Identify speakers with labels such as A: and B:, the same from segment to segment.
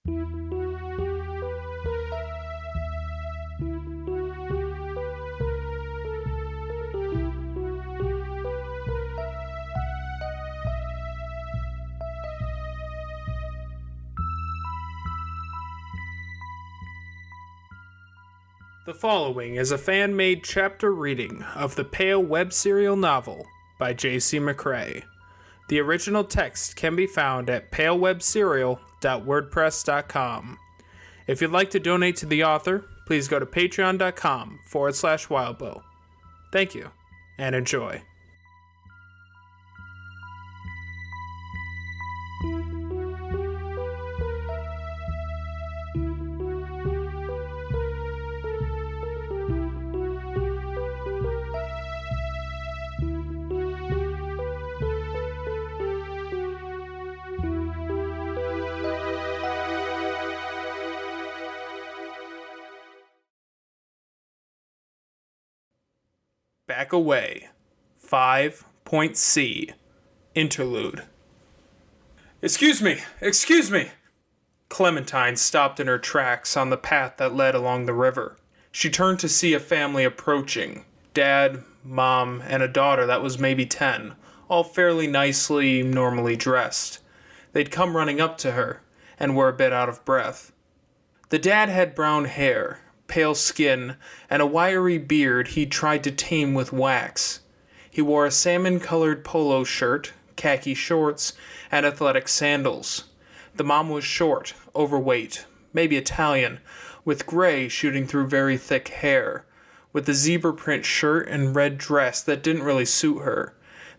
A: The following is a fan-made chapter reading of the Pale web serial novel by J.C. McCrae. The original text can be found at palewebserial.wordpress.com. If you'd like to donate to the author, please go to patreon.com/wildbow. Thank you, and enjoy. Back Away. 5.C. Interlude. Excuse me! Clementine stopped in her tracks on the path that led along the river. She turned to see a family approaching. Dad, Mom, and a daughter that was maybe 10, all fairly nicely, normally dressed. They'd come running up to her, and were a bit out of breath. The dad had brown hair, pale skin, and a wiry beard he'd tried to tame with wax. He wore a salmon-colored polo shirt, khaki shorts, and athletic sandals. The mom was short, overweight, maybe Italian, with gray shooting through very thick hair, with a zebra print shirt and red dress that didn't really suit her.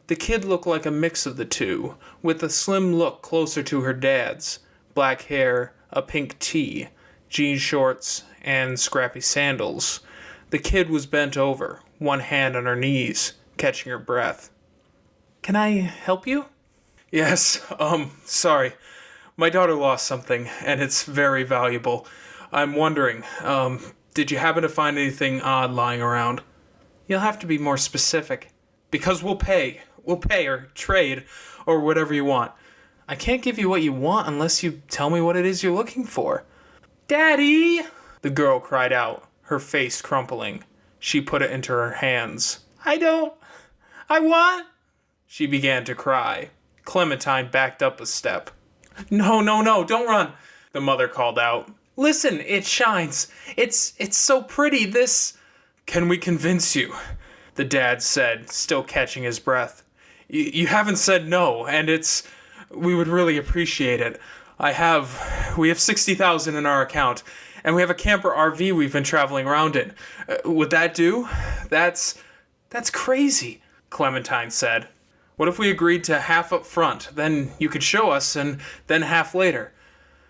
A: The kid looked like a mix of the two, with a slim look closer to her dad's, black hair, a pink tee, jean shorts, and scrappy sandals. The kid was bent over, one hand on her knees, catching her breath. "Can I help you?" "Yes, sorry. My daughter lost something, and it's very valuable. I'm wondering, did you happen to find anything odd lying around?" "You'll have to be more specific." "Because we'll pay, or trade, or whatever you want." "I can't give you what you want unless you tell me what it is you're looking for." "Daddy!" the girl cried out, her face crumpling. She put it into her hands. I want... She began to cry. Clementine backed up a step. No, don't run, the mother called out. "Listen, it shines. It's so pretty, this..." "Can we convince you?" the dad said, still catching his breath. You haven't said no, and we would really appreciate it. We have 60,000 in our account, and we have a camper RV we've been traveling around in. Would that do?" That's crazy," Clementine said. "What if we agreed to half up front, then you could show us, and then half later?"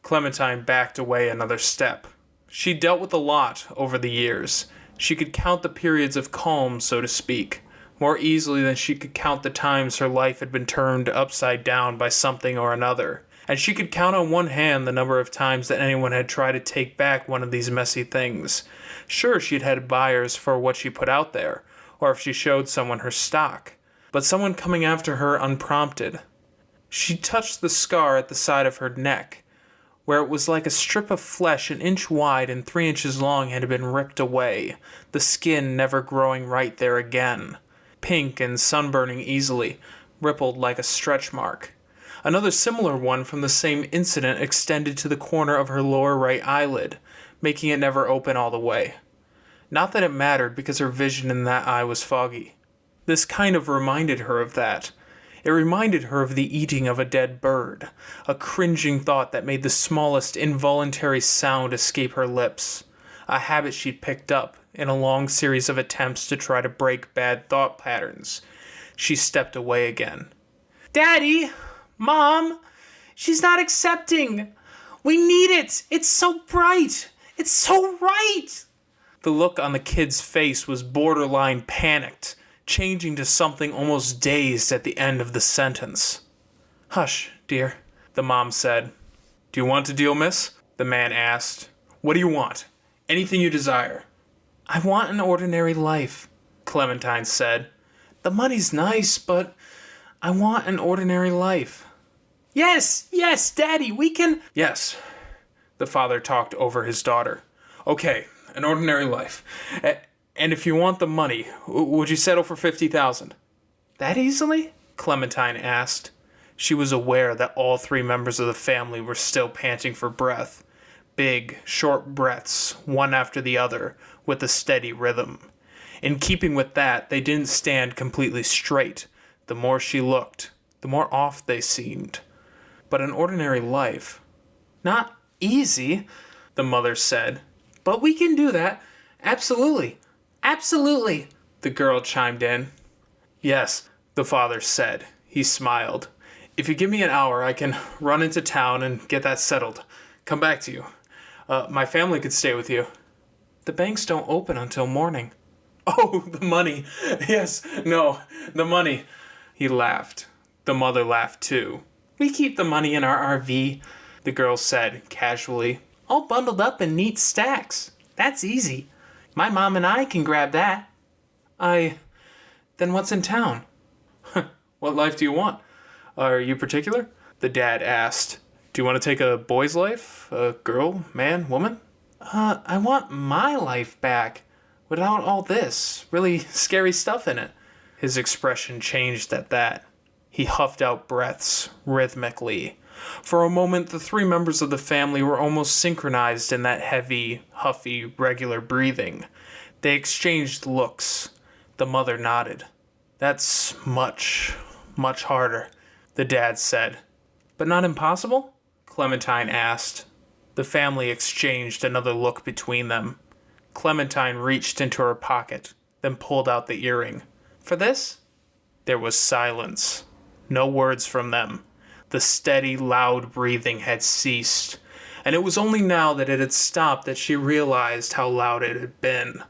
A: Clementine backed away another step. She dealt with a lot over the years. She could count the periods of calm, so to speak, more easily than she could count the times her life had been turned upside down by something or another. And she could count on one hand the number of times that anyone had tried to take back one of these messy things. Sure, she'd had buyers for what she put out there, or if she showed someone her stock, but someone coming after her unprompted. She touched the scar at the side of her neck, where it was like a strip of flesh an inch wide and 3 inches long had been ripped away, the skin never growing right there again. Pink and sunburning easily, rippled like a stretch mark. Another similar one from the same incident extended to the corner of her lower right eyelid, making it never open all the way. Not that it mattered, because her vision in that eye was foggy. This kind of reminded her of that. It reminded her of the eating of a dead bird, a cringing thought that made the smallest involuntary sound escape her lips, a habit she'd picked up in a long series of attempts to try to break bad thought patterns. She stepped away again. "Daddy! Mom! She's not accepting! We need it! It's so bright! It's so right!" The look on the kid's face was borderline panicked, changing to something almost dazed at the end of the sentence. "Hush, dear," the mom said. "Do you want a deal, miss?" the man asked. "What do you want? Anything you desire." "I want an ordinary life," Clementine said. "The money's nice, but I want an ordinary life." Yes, Daddy, we can..." "Yes, The father talked over his daughter. Okay, an ordinary life. And if you want the money, would you settle for 50,000? That easily? Clementine asked. She was aware that all three members of the family were still panting for breath. Big, short breaths, one after the other, with a steady rhythm. In keeping with that, they didn't stand completely straight. The more she looked, the more off they seemed. But an ordinary life. Not easy, the mother said. But we can do that. Absolutely. Absolutely, the girl chimed in. Yes, the father said. He smiled. If you give me an hour, I can run into town and get that settled. Come back to you. My family could stay with you. The banks don't open until morning. Oh, the money. Yes, no, the money. He laughed. The mother laughed too. We keep the money in our RV, the girl said casually. All bundled up in neat stacks. That's easy. My mom and I can grab that. Then what's in town? What life do you want? Are you particular? The dad asked. Do you want to take a boy's life? A girl, man, woman? I want my life back. Without all this really scary stuff in it. His expression changed at that. He huffed out breaths, rhythmically. For a moment, the three members of the family were almost synchronized in that heavy, huffy, regular breathing. They exchanged looks. The mother nodded. That's much, much harder, the dad said. But not impossible? Clementine asked. The family exchanged another look between them. Clementine reached into her pocket, then pulled out the earring. For this? There was silence. No words from them. The steady, loud breathing had ceased, and it was only now that it had stopped that she realized how loud it had been.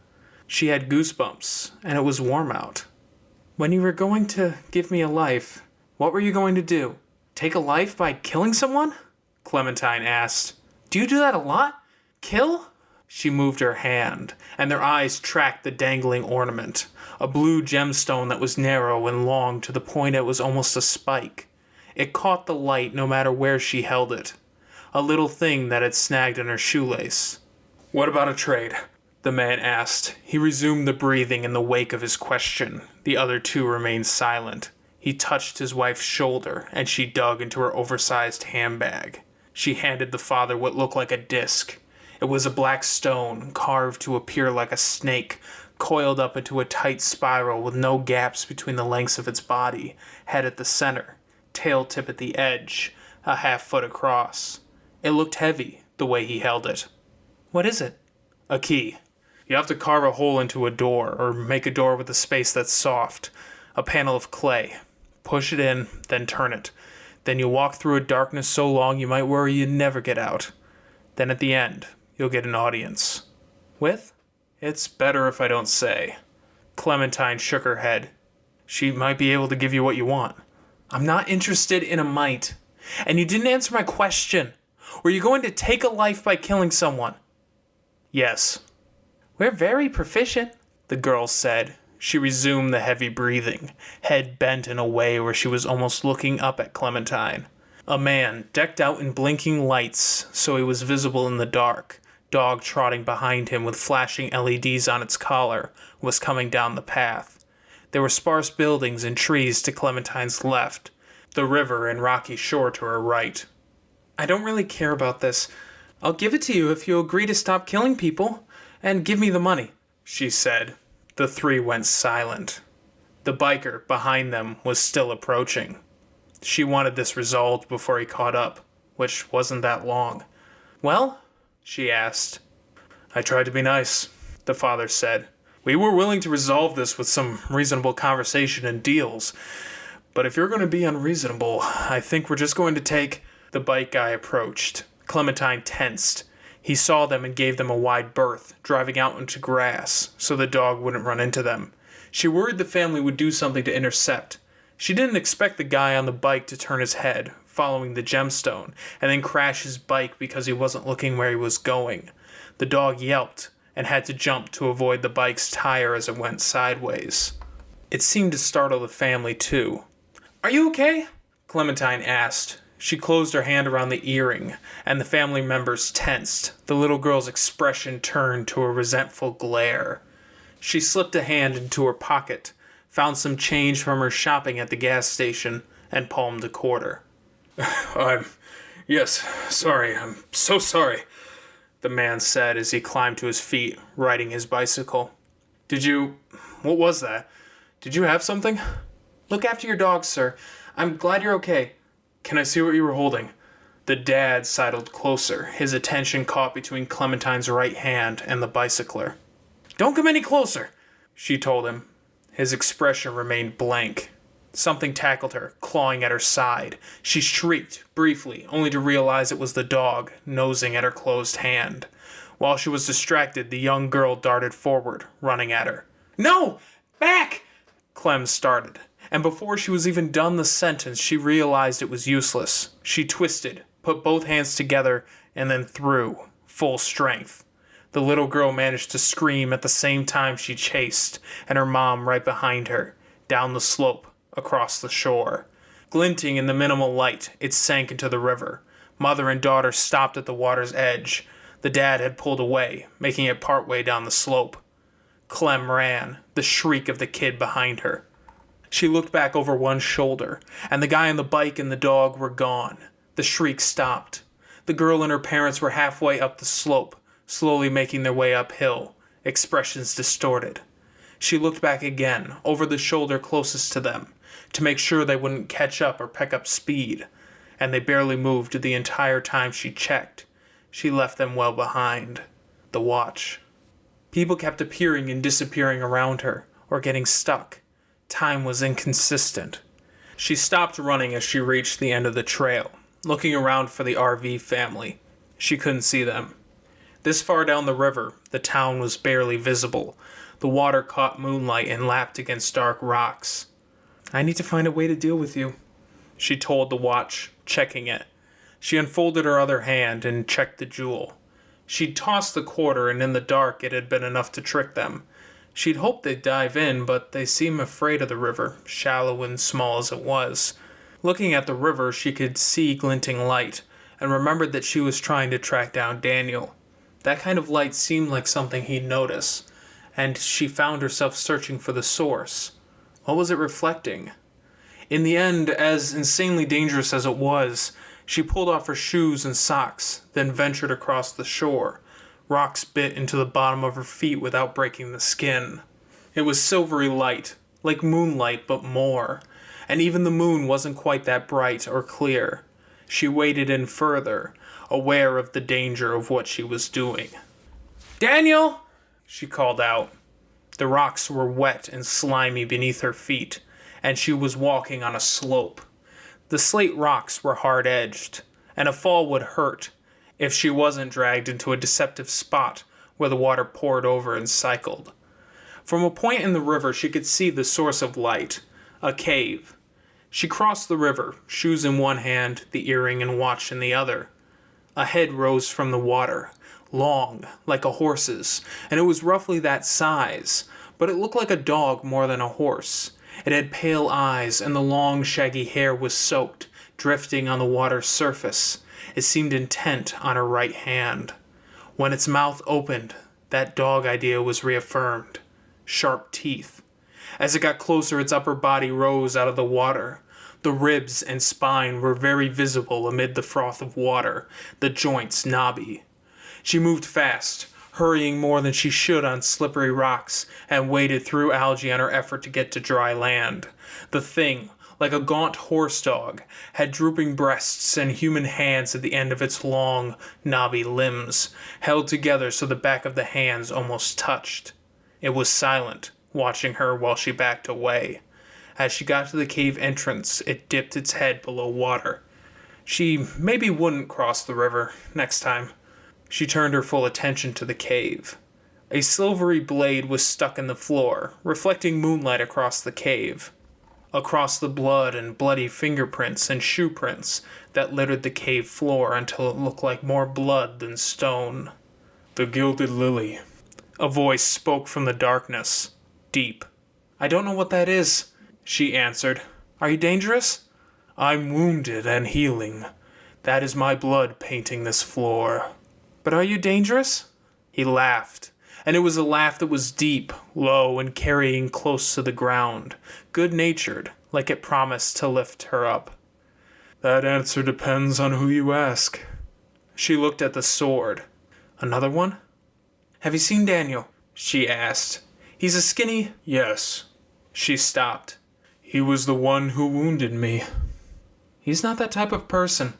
A: She had goosebumps, and it was warm out. When you were going to give me a life, what were you going to do? Take a life by killing someone? Clementine asked. Do you do that a lot? Kill? She moved her hand, and their eyes tracked the dangling ornament, a blue gemstone that was narrow and long to the point it was almost a spike. It caught the light no matter where she held it. A little thing that had snagged in her shoelace. What about a trade? The man asked. He resumed the breathing in the wake of his question. The other two remained silent. He touched his wife's shoulder, and she dug into her oversized handbag. She handed the father what looked like a disc. It was a black stone, carved to appear like a snake, coiled up into a tight spiral with no gaps between the lengths of its body, head at the center, tail tip at the edge, a half-foot across. It looked heavy, the way he held it. What is it? A key. You have to carve a hole into a door, or make a door with a space that's soft. A panel of clay. Push it in, then turn it. Then you'll walk through a darkness so long you might worry you'd never get out. Then at the end, you'll get an audience. With? It's better if I don't say. Clementine shook her head. She might be able to give you what you want. I'm not interested in a mite. And you didn't answer my question. Were you going to take a life by killing someone? Yes. We're very proficient, the girl said. She resumed the heavy breathing, head bent in a way where she was almost looking up at Clementine. A man, decked out in blinking lights so he was visible in the dark, dog trotting behind him with flashing LEDs on its collar, was coming down the path. There were sparse buildings and trees to Clementine's left, the river and rocky shore to her right. I don't really care about this. I'll give it to you if you agree to stop killing people and give me the money, she said. The three went silent. The biker behind them was still approaching. She wanted this resolved before he caught up, which wasn't that long. Well? She asked. I tried to be nice, the father said. We were willing to resolve this with some reasonable conversation and deals. But if you're going to be unreasonable, I think we're just going to take... The bike guy approached. Clementine tensed. He saw them and gave them a wide berth, driving out into grass, so the dog wouldn't run into them. She worried the family would do something to intercept. She didn't expect the guy on the bike to turn his head, following the gemstone, and then crash his bike because he wasn't looking where he was going. The dog yelped, and had to jump to avoid the bike's tire as it went sideways. It seemed to startle the family, too. Are you okay? Clementine asked. She closed her hand around the earring, and the family members tensed. The little girl's expression turned to a resentful glare. She slipped a hand into her pocket, found some change from her shopping at the gas station, and palmed a quarter. Yes, sorry, I'm so sorry, the man said as he climbed to his feet, riding his bicycle. What was that? Did you have something? Look after your dog, sir. I'm glad you're okay. Can I see what you were holding? The dad sidled closer, his attention caught between Clementine's right hand and the bicycler. Don't come any closer, she told him. His expression remained blank. Something tackled her, clawing at her side. She shrieked, briefly, only to realize it was the dog, nosing at her closed hand. While she was distracted, the young girl darted forward, running at her. No! Back! Clem started, and before she was even done the sentence, she realized it was useless. She twisted, put both hands together, and then threw, full strength. The little girl managed to scream at the same time she chased, and her mom right behind her, down the slope, across the shore. Glinting in the minimal light, it sank into the river. Mother and daughter stopped at the water's edge. The dad had pulled away, making it partway down the slope. Clem ran, the shriek of the kid behind her. She looked back over one shoulder, and the guy on the bike and the dog were gone. The shriek stopped. The girl and her parents were halfway up the slope, slowly making their way uphill, expressions distorted. She looked back again, over the shoulder closest to them, to make sure they wouldn't catch up or pick up speed, and they barely moved the entire time she checked. She left them well behind. The watch. People kept appearing and disappearing around her, or getting stuck. Time was inconsistent. She stopped running as she reached the end of the trail, looking around for the RV family. She couldn't see them. This far down the river, the town was barely visible. The water caught moonlight and lapped against dark rocks. I need to find a way to deal with you, she told the watch, checking it. She unfolded her other hand and checked the jewel. She'd tossed the quarter, and in the dark it had been enough to trick them. She'd hoped they'd dive in, but they seemed afraid of the river, shallow and small as it was. Looking at the river, she could see glinting light, and remembered that she was trying to track down Daniel. That kind of light seemed like something he'd notice, and she found herself searching for the source. What was it reflecting? In the end, as insanely dangerous as it was, she pulled off her shoes and socks, then ventured across the shore. Rocks bit into the bottom of her feet without breaking the skin. It was silvery light, like moonlight but more, and even the moon wasn't quite that bright or clear. She waded in further, aware of the danger of what she was doing. Daniel! She called out. The rocks were wet and slimy beneath her feet, and she was walking on a slope. The slate rocks were hard-edged, and a fall would hurt if she wasn't dragged into a deceptive spot where the water poured over and cycled. From a point in the river she could see the source of light, a cave. She crossed the river, shoes in one hand, the earring and watch in the other. A head rose from the water, long, like a horse's, and it was roughly that size, but it looked like a dog more than a horse. It had pale eyes, and the long, shaggy hair was soaked, drifting on the water's surface. It seemed intent on her right hand. When its mouth opened, that dog idea was reaffirmed. Sharp teeth. As it got closer, its upper body rose out of the water. The ribs and spine were very visible amid the froth of water, the joints knobby. She moved fast, hurrying more than she should on slippery rocks, and waded through algae in her effort to get to dry land. The thing, like a gaunt horse dog, had drooping breasts and human hands at the end of its long, knobby limbs, held together so the back of the hands almost touched. It was silent, watching her while she backed away. As she got to the cave entrance, it dipped its head below water. She maybe wouldn't cross the river next time. She turned her full attention to the cave. A silvery blade was stuck in the floor, reflecting moonlight across the cave. Across the blood and bloody fingerprints and shoe prints that littered the cave floor until it looked like more blood than stone. The Gilded Lily. A voice spoke from the darkness, deep. I don't know what that is, she answered. Are you dangerous? I'm wounded and healing. That is my blood painting this floor. But are you dangerous? He laughed, and it was a laugh that was deep, low, and carrying close to the ground, good-natured, like it promised to lift her up. That answer depends on who you ask. She looked at the sword. Another one? Have you seen Daniel? She asked. He's a skinny... Yes. She stopped. He was the one who wounded me. He's not that type of person.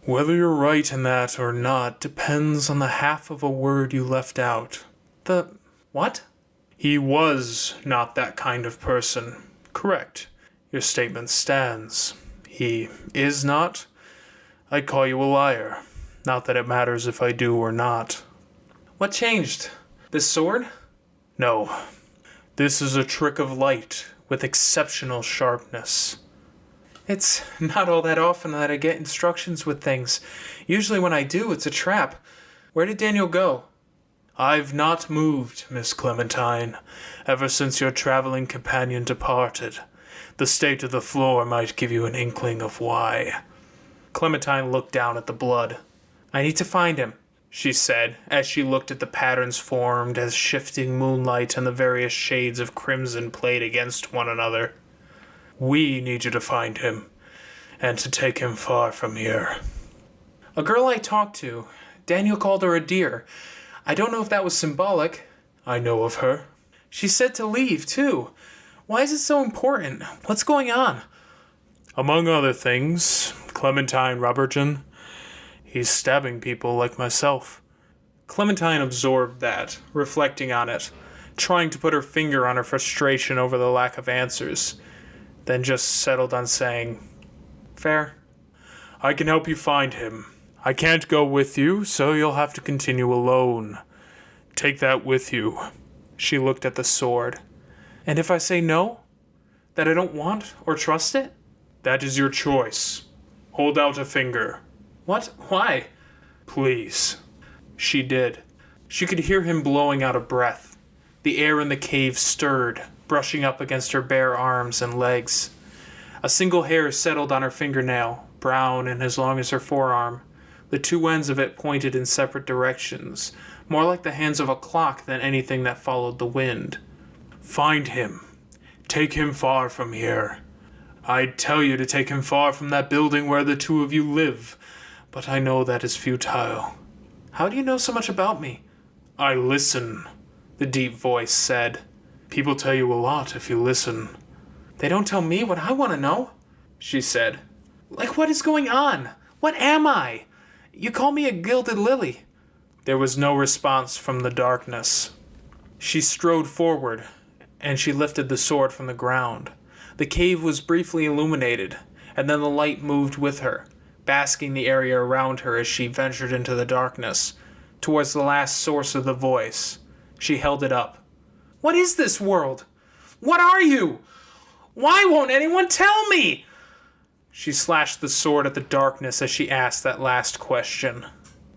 A: Whether you're right in that or not depends on the half of a word you left out. The... what? He was not that kind of person. Correct. Your statement stands. He is not. I'd call you a liar. Not that it matters if I do or not. What changed? This sword? No. This is a trick of light with exceptional sharpness. It's not all that often that I get instructions with things. Usually when I do, it's a trap. Where did Daniel go? I've not moved, Miss Clementine, ever since your traveling companion departed. The state of the floor might give you an inkling of why. Clementine looked down at the blood. I need to find him, she said, as she looked at the patterns formed as shifting moonlight and the various shades of crimson played against one another. We need you to find him, and to take him far from here. A girl I talked to, Daniel called her a deer. I don't know if that was symbolic. I know of her. She said to leave, too. Why is it so important? What's going on? Among other things, Clementine Robertson. He's stabbing people like myself. Clementine absorbed that, reflecting on it, trying to put her finger on her frustration over the lack of answers, then just settled on saying, Fair. I can help you find him. I can't go with you, so you'll have to continue alone. Take that with you. She looked at the sword. And if I say no? That I don't want or trust it? That is your choice. Hold out a finger. What? Why? Please. She did. She could hear him blowing out a breath. The air in the cave stirred, brushing up against her bare arms and legs. A single hair settled on her fingernail, brown and as long as her forearm. The two ends of it pointed in separate directions, more like the hands of a clock than anything that followed the wind. Find him. Take him far from here. I'd tell you to take him far from that building where the two of you live, but I know that is futile. How do you know so much about me? I listen, the deep voice said. People tell you a lot if you listen. They don't tell me what I want to know, she said. Like, what is going on? What am I? You call me a gilded lily. There was no response from the darkness. She strode forward, and she lifted the sword from the ground. The cave was briefly illuminated, and then the light moved with her, basking the area around her as she ventured into the darkness, towards the last source of the voice. She held it up. What is this world? What are you? Why won't anyone tell me? She slashed the sword at the darkness as she asked that last question.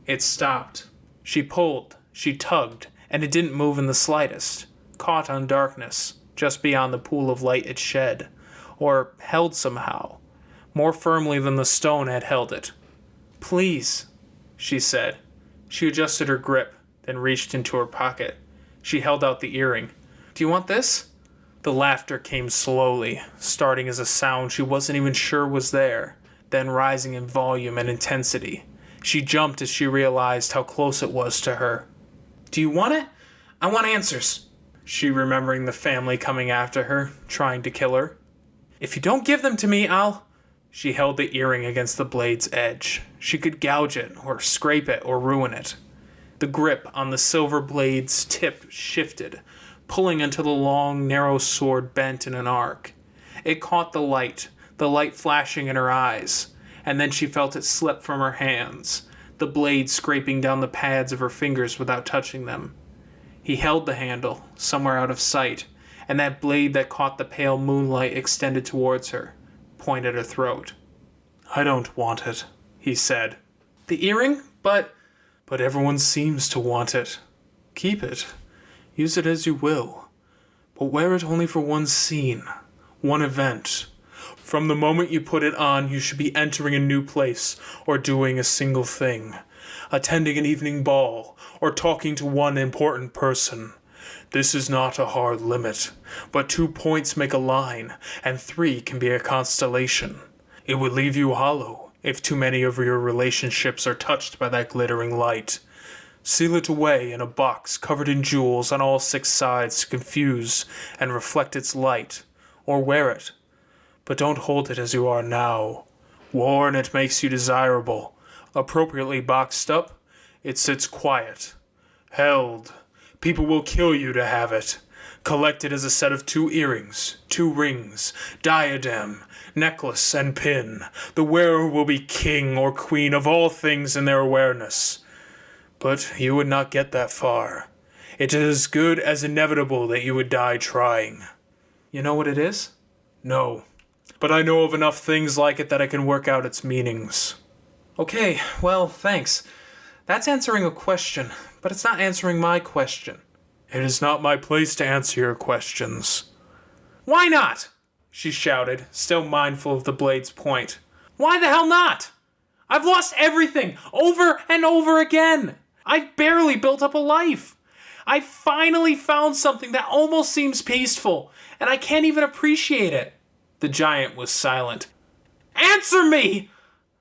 A: It stopped. She pulled, she tugged, and it didn't move in the slightest, caught on darkness, just beyond the pool of light it shed, or held somehow, more firmly than the stone had held it. Please, she said. She adjusted her grip, then reached into her pocket. She held out the earring. Do you want this? The laughter came slowly, starting as a sound she wasn't even sure was there, then rising in volume and intensity. She jumped as she realized how close it was to her. Do you want it? I want answers. She remembering the family coming after her, trying to kill her. If you don't give them to me, I'll... She held the earring against the blade's edge. She could gouge it, or scrape it, or ruin it. The grip on the silver blade's tip shifted, pulling until the long, narrow sword bent in an arc. It caught the light flashing in her eyes, and then she felt it slip from her hands, the blade scraping down the pads of her fingers without touching them. He held the handle, somewhere out of sight, and that blade that caught the pale moonlight extended towards her, pointed at her throat. I don't want it, he said. The earring? But everyone seems to want it. Keep it. Use it as you will. But wear it only for one scene, one event. From the moment you put it on, you should be entering a new place or doing a single thing, attending an evening ball or talking to one important person. This is not a hard limit, but 2 points make a line, and 3 can be a constellation. It would leave you hollow if too many of your relationships are touched by that glittering light. Seal it away in a box covered in jewels on all 6 sides to confuse and reflect its light, or wear it. But don't hold it as you are now. Worn, it makes you desirable. Appropriately boxed up, it sits quiet. Held, people will kill you to have it. Collected as a set of 2 earrings, 2 rings, diadem, necklace, and pin. The wearer will be king or queen of all things in their awareness. But you would not get that far. It is as good as inevitable that you would die trying. You know what it is? No. But I know of enough things like it that I can work out its meanings. Okay, well, thanks. That's answering a question, but it's not answering my question. It is not my place to answer your questions. Why not? She shouted, still mindful of the blade's point. Why the hell not? I've lost everything, over and over again. I've barely built up a life. I finally found something that almost seems peaceful, and I can't even appreciate it. The giant was silent. Answer me!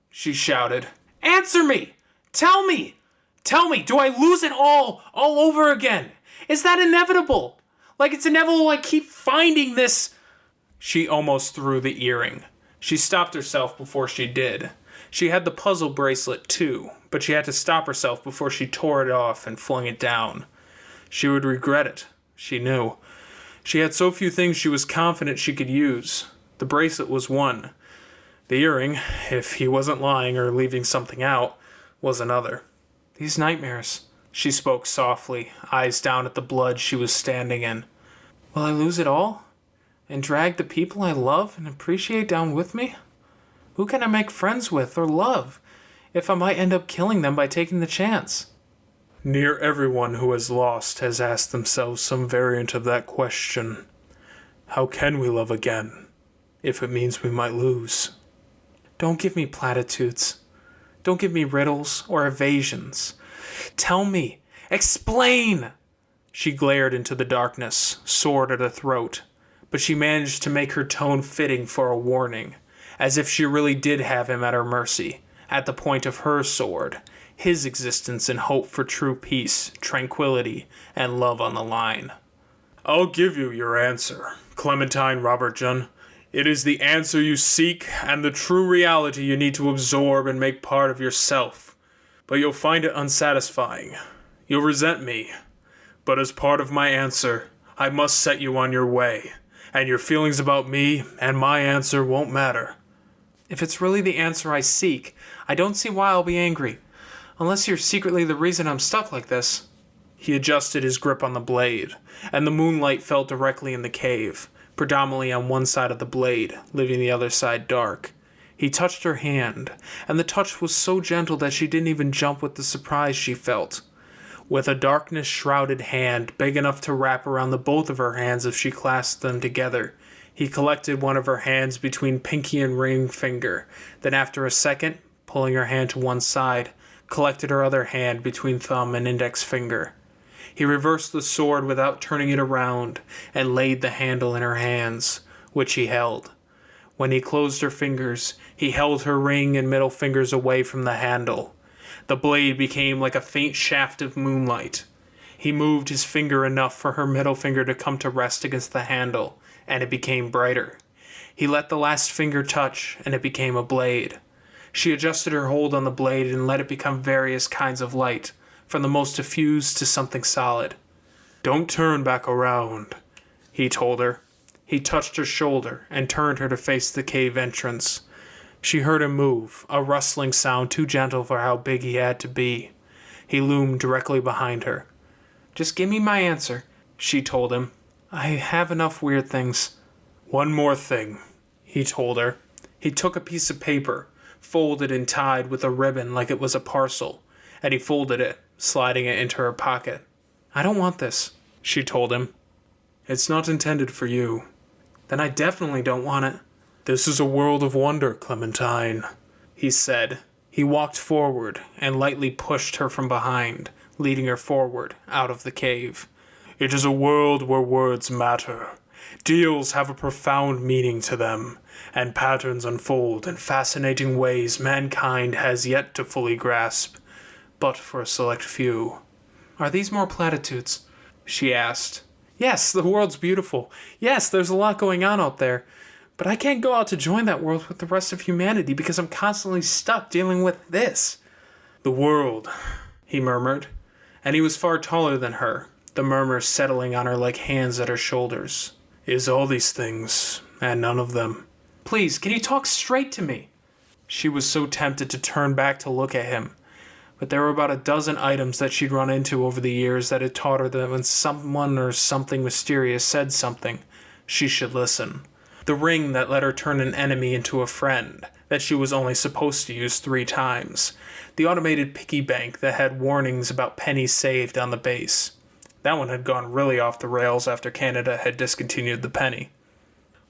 A: She shouted. Answer me! Tell me! Tell me, do I lose it all over again? Is that inevitable? Like it's inevitable I keep finding this... She almost threw the earring. She stopped herself before she did. She had the puzzle bracelet too, but she had to stop herself before she tore it off and flung it down. She would regret it, she knew. She had so few things she was confident she could use. The bracelet was one. The earring, if he wasn't lying or leaving something out, was another. These nightmares, she spoke softly, eyes down at the blood she was standing in. Will I lose it all? And drag the people I love and appreciate down with me? Who can I make friends with or love if I might end up killing them by taking the chance? Near everyone who has lost has asked themselves some variant of that question. How can we love again, if it means we might lose? Don't give me platitudes. Don't give me riddles or evasions. Tell me. Explain! She glared into the darkness, sword at her throat, but she managed to make her tone fitting for a warning, as if she really did have him at her mercy, at the point of her sword, his existence and hope for true peace, tranquility, and love on the line. I'll give you your answer, Clementine Robertson. It is the answer you seek and the true reality you need to absorb and make part of yourself. But you'll find it unsatisfying. You'll resent me. But as part of my answer, I must set you on your way, and your feelings about me and my answer won't matter. If it's really the answer I seek, I don't see why I'll be angry. Unless you're secretly the reason I'm stuck like this. He adjusted his grip on the blade, and the moonlight fell directly in the cave, predominantly on one side of the blade, leaving the other side dark. He touched her hand, and the touch was so gentle that she didn't even jump with the surprise she felt. With a darkness-shrouded hand big enough to wrap around the both of her hands if she clasped them together, he collected one of her hands between pinky and ring finger, then after a second, pulling her hand to one side, collected her other hand between thumb and index finger. He reversed the sword without turning it around and laid the handle in her hands, which he held. When he closed her fingers, he held her ring and middle fingers away from the handle. The blade became like a faint shaft of moonlight. He moved his finger enough for her middle finger to come to rest against the handle, and it became brighter. He let the last finger touch, and it became a blade. She adjusted her hold on the blade and let it become various kinds of light, from the most diffused to something solid. Don't turn back around, he told her. He touched her shoulder and turned her to face the cave entrance. She heard him move, a rustling sound too gentle for how big he had to be. He loomed directly behind her. Just give me my answer, she told him. I have enough weird things. One more thing, he told her. He took a piece of paper, folded and tied with a ribbon like it was a parcel, and he folded it, sliding it into her pocket. I don't want this, she told him. It's not intended for you. Then I definitely don't want it. "This is a world of wonder, Clementine," he said. He walked forward and lightly pushed her from behind, leading her forward out of the cave. "It is a world where words matter. Deals have a profound meaning to them, and patterns unfold in fascinating ways mankind has yet to fully grasp, but for a select few." "Are these more platitudes?" she asked. "Yes, the world's beautiful. Yes, there's a lot going on out there. But I can't go out to join that world with the rest of humanity because I'm constantly stuck dealing with this." "The world," he murmured, and he was far taller than her, the murmur settling on her like hands at her shoulders, "is all these things, and none of them." "Please, can you talk straight to me?" She was so tempted to turn back to look at him, but there were about a dozen items that she'd run into over the years that had taught her that when someone or something mysterious said something, she should listen. The ring that let her turn an enemy into a friend, that she was only supposed to use 3 times. The automated piggy bank that had warnings about pennies saved on the base. That one had gone really off the rails after Canada had discontinued the penny.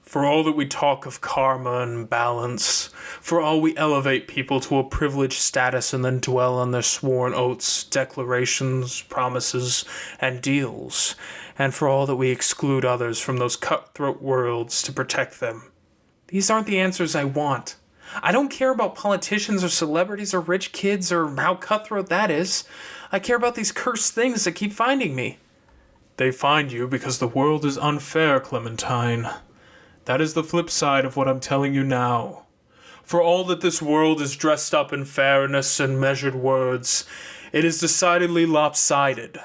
A: For all that we talk of karma and balance, for all we elevate people to a privileged status and then dwell on their sworn oaths, declarations, promises, and deals, and for all that we exclude others from those cutthroat worlds to protect them. These aren't the answers I want. I don't care about politicians or celebrities or rich kids or how cutthroat that is. I care about these cursed things that keep finding me." "They find you because the world is unfair, Clementine. That is the flip side of what I'm telling you now. For all that this world is dressed up in fairness and measured words, it is decidedly lopsided.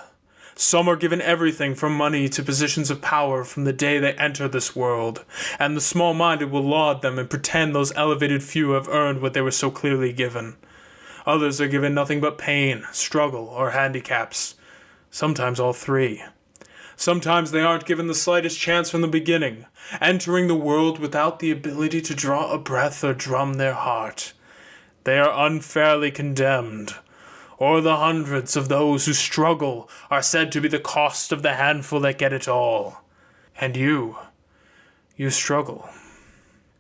A: Some are given everything from money to positions of power from the day they enter this world, and the small-minded will laud them and pretend those elevated few have earned what they were so clearly given. Others are given nothing but pain, struggle, or handicaps. Sometimes all 3. Sometimes they aren't given the slightest chance from the beginning, entering the world without the ability to draw a breath or drum their heart. They are unfairly condemned. Or the hundreds of those who struggle are said to be the cost of the handful that get it all. And you struggle."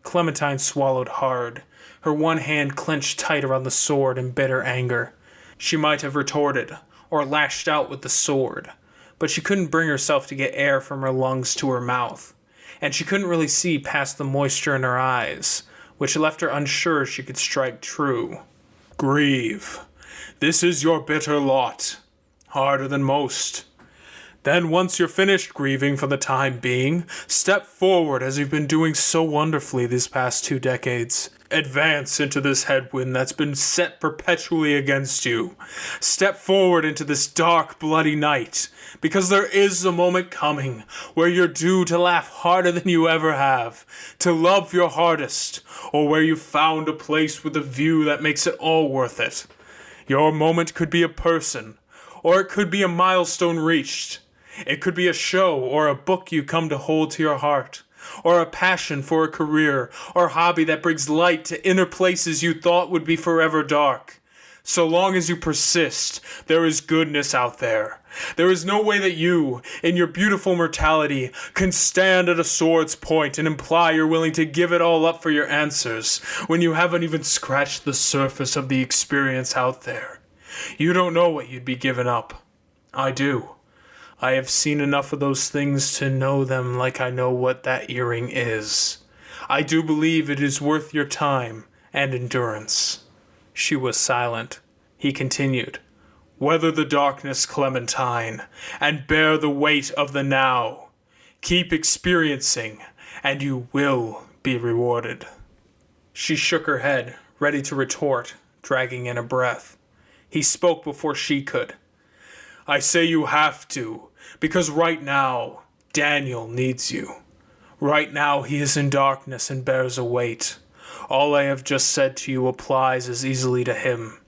A: Clementine swallowed hard, her one hand clenched tight around the sword in bitter anger. She might have retorted, or lashed out with the sword, but she couldn't bring herself to get air from her lungs to her mouth, and she couldn't really see past the moisture in her eyes, which left her unsure she could strike true. "Grieve. This is your bitter lot. Harder than most. Then once you're finished grieving for the time being, step forward as you've been doing so wonderfully these past 2 decades. Advance into this headwind that's been set perpetually against you. Step forward into this dark, bloody night, because there is a moment coming where you're due to laugh harder than you ever have, to love your hardest, or where you've found a place with a view that makes it all worth it. Your moment could be a person, or it could be a milestone reached. It could be a show or a book you come to hold to your heart, or a passion for a career or hobby that brings light to inner places you thought would be forever dark. So long as you persist, there is goodness out there. There is no way that you, in your beautiful mortality, can stand at a sword's point and imply you're willing to give it all up for your answers when you haven't even scratched the surface of the experience out there. You don't know what you'd be giving up. I do. I have seen enough of those things to know them like I know what that earring is. I do believe it is worth your time and endurance." She was silent. He continued, "Weather the darkness, Clementine, and bear the weight of the now. Keep experiencing, and you will be rewarded." She shook her head, ready to retort, dragging in a breath. He spoke before she could. "I say you have to, because right now, Daniel needs you. Right now he is in darkness and bears a weight. All I have just said to you applies as easily to him.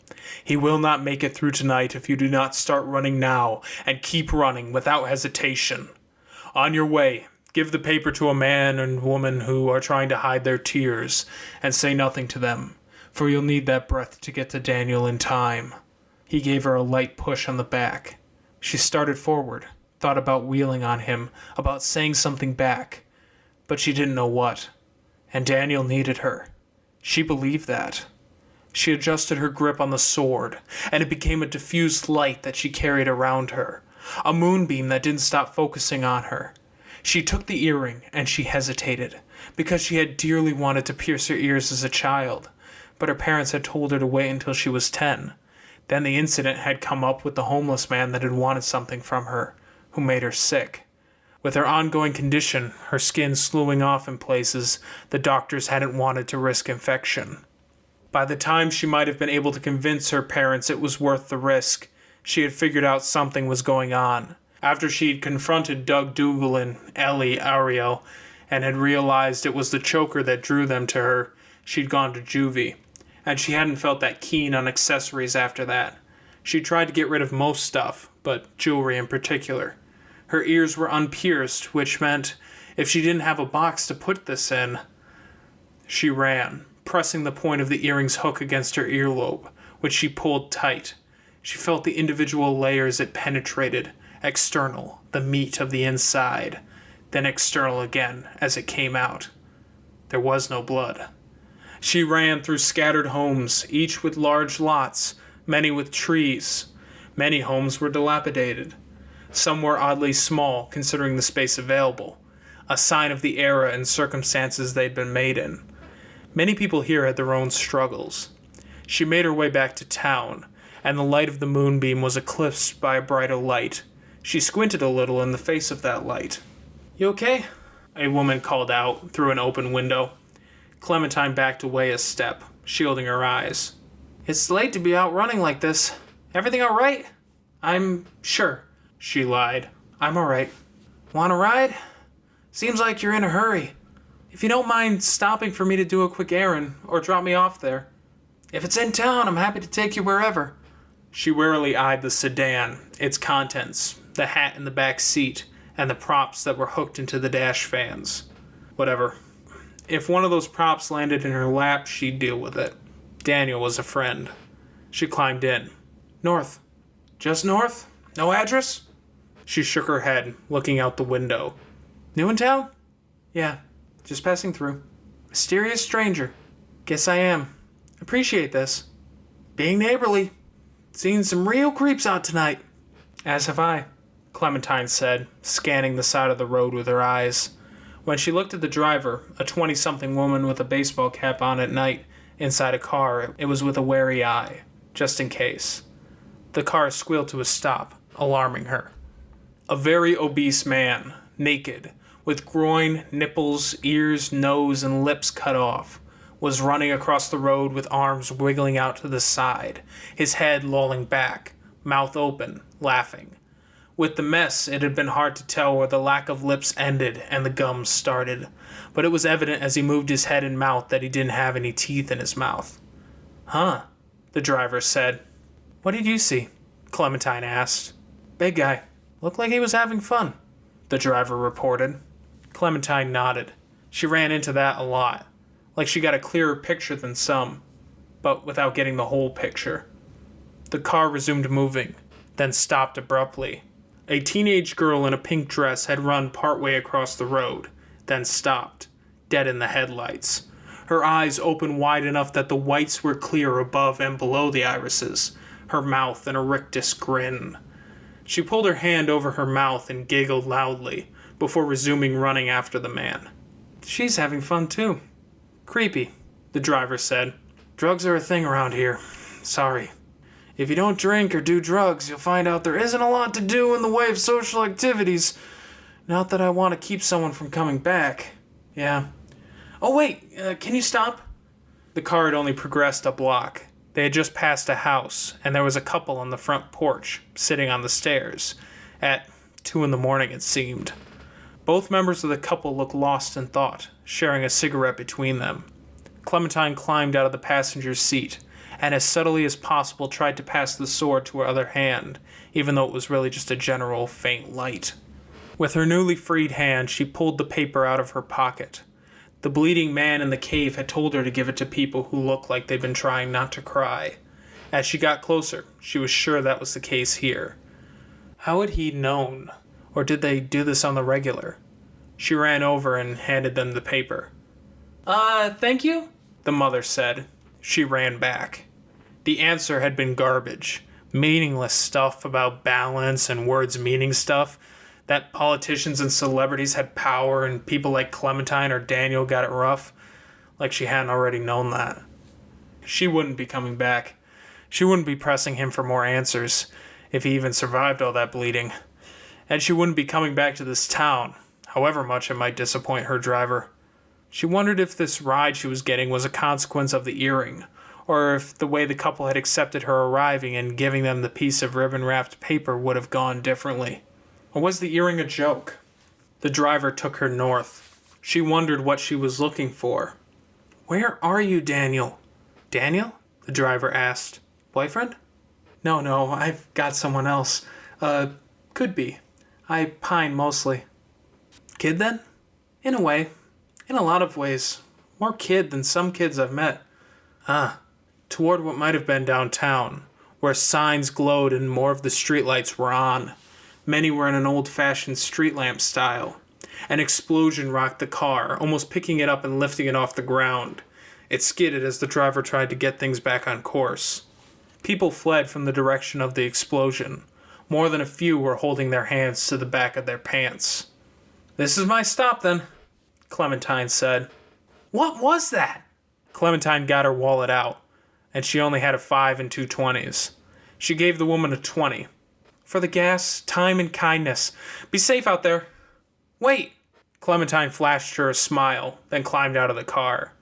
A: He will not make it through tonight if you do not start running now and keep running without hesitation. On your way, give the paper to a man and woman who are trying to hide their tears and say nothing to them, for you'll need that breath to get to Daniel in time." He gave her a light push on the back. She started forward, thought about wheeling on him, about saying something back, but she didn't know what. and Daniel needed her. She believed that. She adjusted her grip on the sword, and it became a diffused light that she carried around her, a moonbeam that didn't stop focusing on her. She took the earring, and she hesitated, because she had dearly wanted to pierce her ears as a child, but her parents had told her to wait until she was 10. Then the incident had come up with the homeless man that had wanted something from her, who made her sick. With her ongoing condition, her skin sloughing off in places, the doctors hadn't wanted to risk infection. By the time she might have been able to convince her parents it was worth the risk, she had figured out something was going on. After she'd confronted Doug Dougal and Ellie Ariel and had realized it was the choker that drew them to her, she'd gone to juvie, and she hadn't felt that keen on accessories after that. She tried to get rid of most stuff, but jewelry in particular. Her ears were unpierced, which meant if she didn't have a box to put this in, she ran, pressing the point of the earring's hook against her earlobe, which she pulled tight. She felt the individual layers it penetrated, external, the meat of the inside, then external again as it came out. There was no blood. She ran through scattered homes, each with large lots, many with trees. Many homes were dilapidated. Some were oddly small, considering the space available, a sign of the era and circumstances they'd been made in. Many people here had their own struggles. She made her way back to town, and the light of the moonbeam was eclipsed by a brighter light. She squinted a little in the face of that light. "You okay?" a woman called out through an open window. Clementine backed away a step, shielding her eyes. "It's late to be out running like this. Everything all right?" "I'm sure," she lied. "I'm all right." "Want a ride? Seems like you're in a hurry. If you don't mind stopping for me to do a quick errand, or drop me off there. If it's in town, I'm happy to take you wherever." She warily eyed the sedan, its contents, the hat in the back seat, and the props that were hooked into the dash fans. Whatever. If one of those props landed in her lap, she'd deal with it. Daniel was a friend. She climbed in. "North. Just north? No address?" She shook her head, looking out the window. "New in town?" "Yeah. Just passing through." "Mysterious stranger." "Guess I am. Appreciate this." "Being neighborly. Seen some real creeps out tonight." "As have I," Clementine said, scanning the side of the road with her eyes. When she looked at the driver, a 20-something woman with a baseball cap on at night, inside a car, it was with a wary eye, just in case. The car squealed to a stop, alarming her. A very obese man, naked, with groin, nipples, ears, nose, and lips cut off, was running across the road with arms wiggling out to the side, his head lolling back, mouth open, laughing. With the mess, it had been hard to tell where the lack of lips ended and the gums started, but it was evident as he moved his head and mouth that he didn't have any teeth in his mouth. "Huh," the driver said. "What did you see?" Clementine asked. "Big guy. Looked like he was having fun," the driver reported. Clementine nodded. She ran into that a lot, like she got a clearer picture than some, but without getting the whole picture. The car resumed moving, then stopped abruptly. A teenage girl in a pink dress had run partway across the road, then stopped, dead in the headlights. Her eyes opened wide enough that the whites were clear above and below the irises, her mouth an rictus grin. She pulled her hand over her mouth and giggled loudly, before resuming running after the man. "She's having fun too." "Creepy," the driver said. "Drugs are a thing around here. Sorry. If you don't drink or do drugs, you'll find out there isn't a lot to do in the way of social activities. Not that I want to keep someone from coming back. Yeah. Oh wait, can you stop?" The car had only progressed a block. They had just passed a house, and there was a couple on the front porch, sitting on the stairs. At 2 a.m, it seemed. Both members of the couple looked lost in thought, sharing a cigarette between them. Clementine climbed out of the passenger seat, and as subtly as possible tried to pass the sword to her other hand, even though it was really just a general faint light. With her newly freed hand, she pulled the paper out of her pocket. The bleeding man in the cave had told her to give it to people who looked like they'd been trying not to cry. As she got closer, she was sure that was the case here. How had he known? Or did they do this on the regular? She ran over and handed them the paper. Thank you, the mother said. She ran back. The answer had been garbage. Meaningless stuff about balance and words meaning stuff. That politicians and celebrities had power and people like Clementine or Daniel got it rough. Like she hadn't already known that. She wouldn't be coming back. She wouldn't be pressing him for more answers, if he even survived all that bleeding. And she wouldn't be coming back to this town, however much it might disappoint her driver. She wondered if this ride she was getting was a consequence of the earring, or if the way the couple had accepted her arriving and giving them the piece of ribbon-wrapped paper would have gone differently. Or was the earring a joke? The driver took her north. She wondered what she was looking for. "Where are you, Daniel?" "Daniel?" the driver asked. "Boyfriend?" No, I've got someone else. Could be. I pine mostly." "Kid then?" "In a way. In a lot of ways. More kid than some kids I've met." Toward what might have been downtown, where signs glowed and more of the streetlights were on. Many were in an old-fashioned street lamp style. An explosion rocked the car, almost picking it up and lifting it off the ground. It skidded as the driver tried to get things back on course. People fled from the direction of the explosion. More than a few were holding their hands to the back of their pants. "This is my stop, then," Clementine said. "What was that?" Clementine got her wallet out, and she only had a 5 and 2 20s. She gave the woman a 20. "For the gas, time, and kindness. Be safe out there." "Wait!" Clementine flashed her a smile, then climbed out of the car.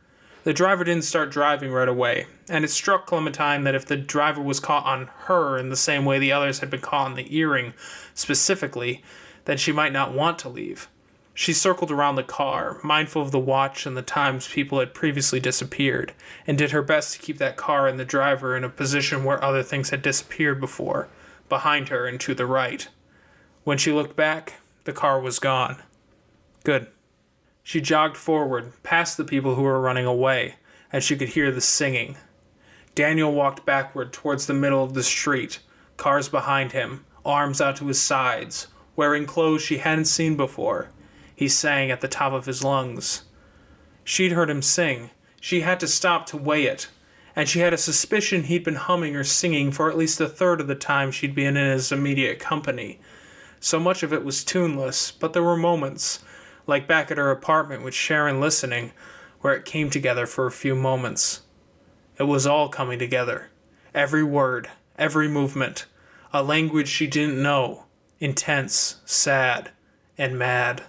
A: The driver didn't start driving right away, and it struck Clementine that if the driver was caught on her in the same way the others had been caught on the earring, specifically, then she might not want to leave. She circled around the car, mindful of the watch and the times people had previously disappeared, and did her best to keep that car and the driver in a position where other things had disappeared before, behind her and to the right. When she looked back, the car was gone. Good. She jogged forward, past the people who were running away, and she could hear the singing. Daniel walked backward towards the middle of the street, cars behind him, arms out to his sides, wearing clothes she hadn't seen before. He sang at the top of his lungs. She'd heard him sing. She had to stop to weigh it, and she had a suspicion he'd been humming or singing for at least a third of the time she'd been in his immediate company. So much of it was tuneless, but there were moments, like back at her apartment with Sharon listening, where it came together for a few moments. It was all coming together. Every word, every movement. A language she didn't know. Intense, sad, and mad.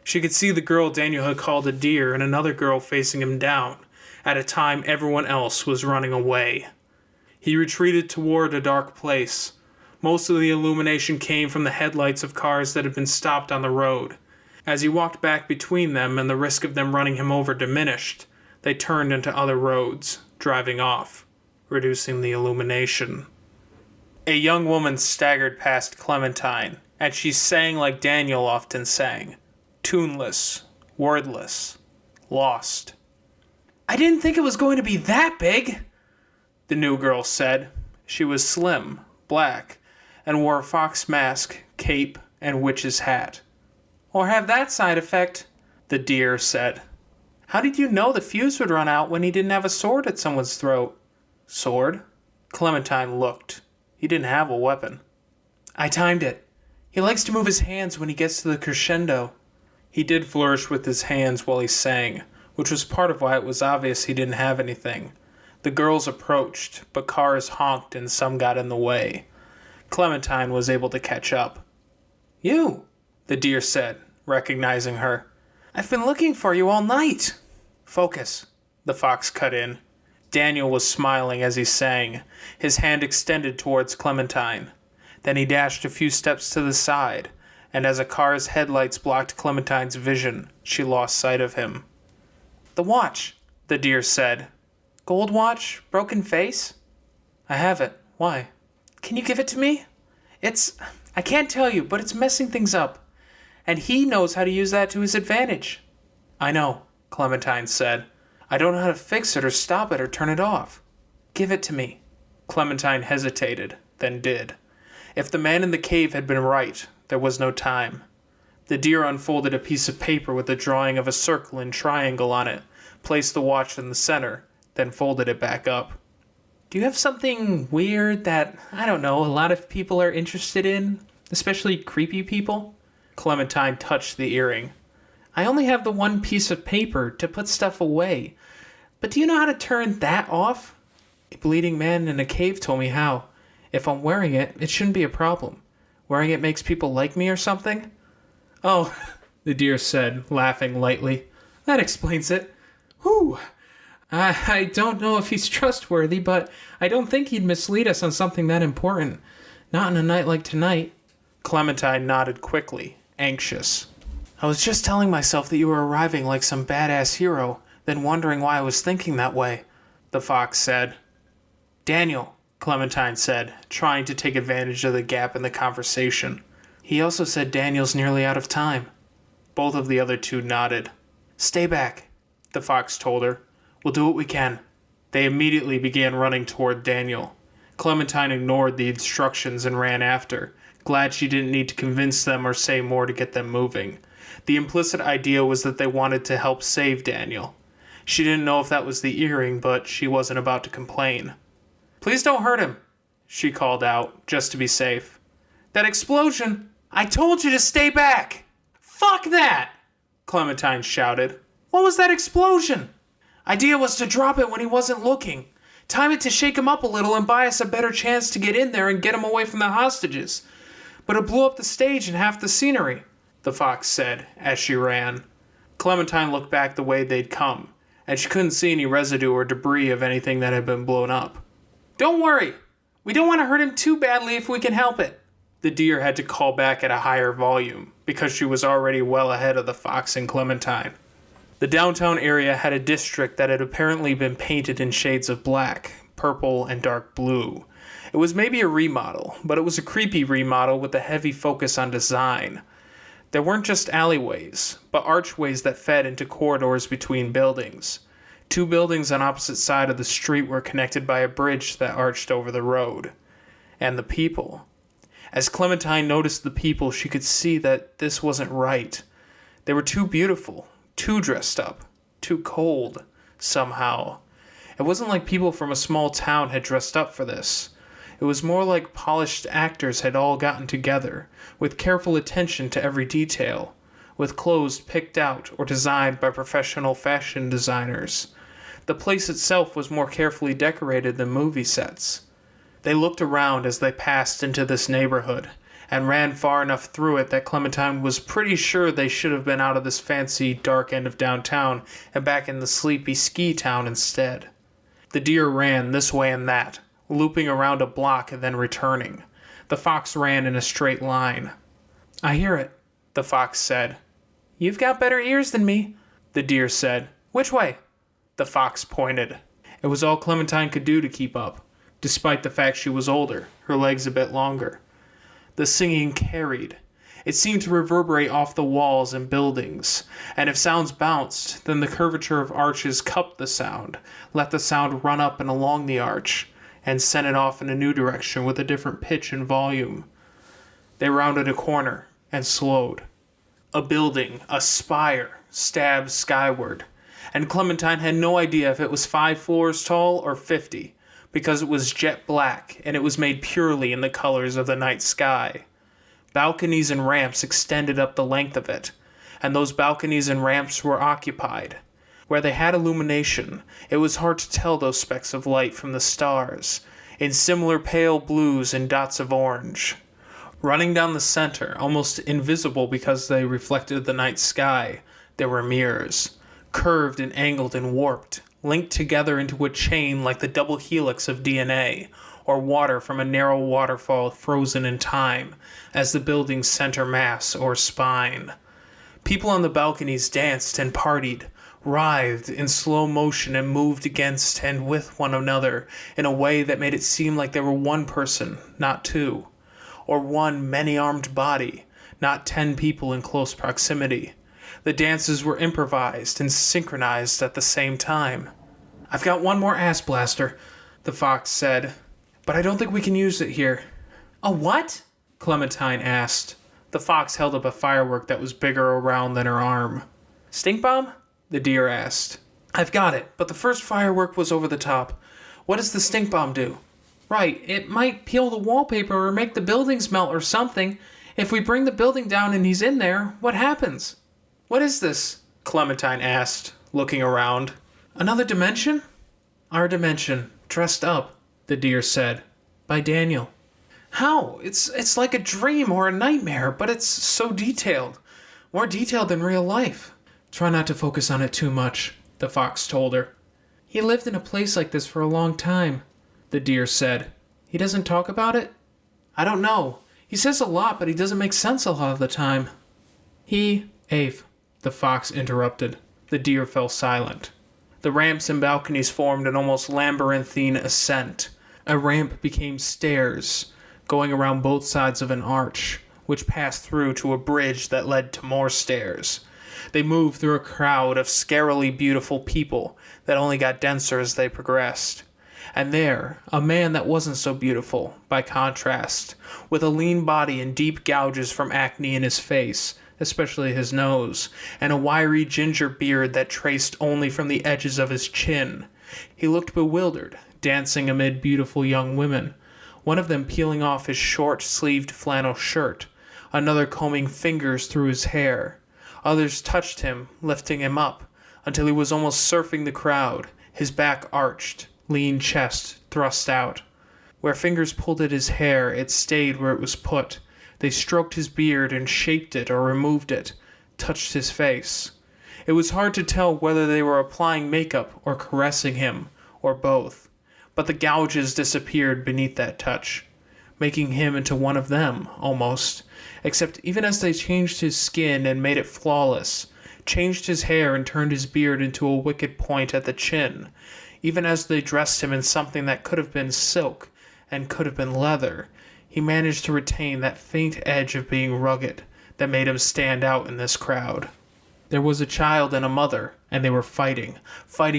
A: She could see the girl Daniel had called a deer and another girl facing him down, at a time everyone else was running away. He retreated toward a dark place. Most of the illumination came from the headlights of cars that had been stopped on the road. As he walked back between them and the risk of them running him over diminished, they turned into other roads, driving off, reducing the illumination. A young woman staggered past Clementine, and she sang like Daniel often sang. Tuneless, wordless, lost. "I didn't think it was going to be that big," the new girl said. She was slim, black, and wore a fox mask, cape, and witch's hat. "Or have that side effect," the deer said. "How did you know the fuse would run out when he didn't have a sword at someone's throat?" "Sword?" Clementine looked. He didn't have a weapon. "I timed it. He likes to move his hands when he gets to the crescendo." He did flourish with his hands while he sang, which was part of why it was obvious he didn't have anything. The girls approached, but cars honked and some got in the way. Clementine was able to catch up. "You," the deer said, recognizing her. "I've been looking for you all night." "Focus," the fox cut in. Daniel was smiling as he sang, his hand extended towards Clementine. Then he dashed a few steps to the side, and as a car's headlights blocked Clementine's vision, she lost sight of him. "The watch," the deer said. "Gold watch? Broken face?" "I have it. Why?" "Can you give it to me? I can't tell you, but it's messing things up. And he knows how to use that to his advantage." "I know," Clementine said. "I don't know how to fix it or stop it or turn it off." "Give it to me." Clementine hesitated, then did. If the man in the cave had been right, there was no time. The deer unfolded a piece of paper with a drawing of a circle and triangle on it, placed the watch in the center, then folded it back up. Do you have something weird that, I don't know, a lot of people are interested in? Especially creepy people? Clementine touched the earring. I only have the one piece of paper to put stuff away. But do you know how to turn that off? A bleeding man in a cave told me how. If I'm wearing it, it shouldn't be a problem. Wearing it makes people like me or something? Oh, the deer said, laughing lightly. That explains it. Whew. I don't know if he's trustworthy, but I don't think he'd mislead us on something that important. Not on a night like tonight. Clementine nodded quickly, anxious. I was just telling myself that you were arriving like some badass hero, then wondering why I was thinking that way, the fox said. Daniel, Clementine said, trying to take advantage of the gap in the conversation. He also said Daniel's nearly out of time. Both of the other two nodded. Stay back, the fox told her. We'll do what we can. They immediately began running toward Daniel. Clementine ignored the instructions and ran after, glad she didn't need to convince them or say more to get them moving. The implicit idea was that they wanted to help save Daniel. She didn't know if that was the earring, but she wasn't about to complain. Please don't hurt him, she called out, just to be safe. That explosion! I told you to stay back! Fuck that! Clementine shouted. What was that explosion? Idea was to drop it when he wasn't looking. Time it to shake him up a little and buy us a better chance to get in there and get him away from the hostages. But it blew up the stage and half the scenery, the fox said as she ran. Clementine looked back the way they'd come, and she couldn't see any residue or debris of anything that had been blown up. Don't worry. We don't want to hurt him too badly if we can help it. The deer had to call back at a higher volume because she was already well ahead of the fox and Clementine. The downtown area had a district that had apparently been painted in shades of black, purple, and dark blue. It was maybe a remodel, but it was a creepy remodel with a heavy focus on design. There weren't just alleyways, but archways that fed into corridors between buildings. 2 buildings on opposite sides of the street were connected by a bridge that arched over the road. And the people. As Clementine noticed the people, she could see that this wasn't right. They were too beautiful. Too dressed up, too cold, somehow. It wasn't like people from a small town had dressed up for this. It was more like polished actors had all gotten together, with careful attention to every detail, with clothes picked out or designed by professional fashion designers. The place itself was more carefully decorated than movie sets. They looked around as they passed into this neighborhood, and ran far enough through it that Clementine was pretty sure they should have been out of this fancy, dark end of downtown and back in the sleepy ski town instead. The deer ran this way and that, looping around a block and then returning. The fox ran in a straight line. I hear it, the fox said. You've got better ears than me, the deer said. Which way? The fox pointed. It was all Clementine could do to keep up, despite the fact she was older, her legs a bit longer. The singing carried. It seemed to reverberate off the walls and buildings, and if sounds bounced, then the curvature of arches cupped the sound, let the sound run up and along the arch, and sent it off in a new direction with a different pitch and volume. They rounded a corner and slowed. A building, a spire, stabbed skyward, and Clementine had no idea if it was 5 floors tall or 50. Because it was jet black, and it was made purely in the colors of the night sky. Balconies and ramps extended up the length of it, and those balconies and ramps were occupied. Where they had illumination, it was hard to tell those specks of light from the stars, in similar pale blues and dots of orange. Running down the center, almost invisible because they reflected the night sky, there were mirrors, curved and angled and warped, linked together into a chain like the double helix of DNA, or water from a narrow waterfall frozen in time, as the building's center mass or spine. People on the balconies danced and partied, writhed in slow motion and moved against and with one another in a way that made it seem like they were one person, not 2, or one many-armed body, not 10 people in close proximity. The dances were improvised and synchronized at the same time. I've got one more ass blaster, the fox said, but I don't think we can use it here. A what? Clementine asked. The fox held up a firework that was bigger around than her arm. Stink bomb? The deer asked. I've got it, but the first firework was over the top. What does the stink bomb do? Right, it might peel the wallpaper or make the buildings melt or something. If we bring the building down and he's in there, what happens? What is this? Clementine asked, looking around. Another dimension? Our dimension, dressed up, the deer said. By Daniel. How? It's like a dream or a nightmare, but it's so detailed. More detailed than real life. Try not to focus on it too much, the fox told her. He lived in a place like this for a long time, the deer said. He doesn't talk about it? I don't know. He says a lot, but he doesn't make sense a lot of the time. Ave, the fox interrupted. The deer fell silent. The ramps and balconies formed an almost labyrinthine ascent. A ramp became stairs, going around both sides of an arch, which passed through to a bridge that led to more stairs. They moved through a crowd of scarily beautiful people that only got denser as they progressed. And there, a man that wasn't so beautiful, by contrast, with a lean body and deep gouges from acne in his face, especially his nose, and a wiry ginger beard that traced only from the edges of his chin. He looked bewildered, dancing amid beautiful young women, one of them peeling off his short-sleeved flannel shirt, another combing fingers through his hair. Others touched him, lifting him up, until he was almost surfing the crowd, his back arched, lean chest thrust out. Where fingers pulled at his hair, it stayed where it was put. They stroked his beard and shaped it or removed it, touched his face. It was hard to tell whether they were applying makeup or caressing him, or both. But the gouges disappeared beneath that touch, making him into one of them, almost. Except even as they changed his skin and made it flawless, changed his hair and turned his beard into a wicked point at the chin, even as they dressed him in something that could have been silk and could have been leather, he managed to retain that faint edge of being rugged that made him stand out in this crowd. There was a child and a mother, and they were fighting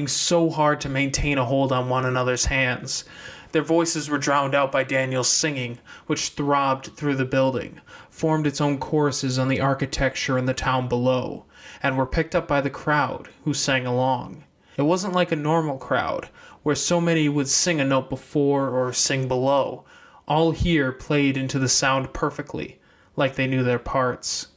A: so hard to maintain a hold on one another's hands. Their voices were drowned out by Daniel's singing, which throbbed through the building, formed its own choruses on the architecture in the town below, and were picked up by the crowd, who sang along. It wasn't like a normal crowd, where so many would sing a note before or sing below. All here played into the sound perfectly, like they knew their parts.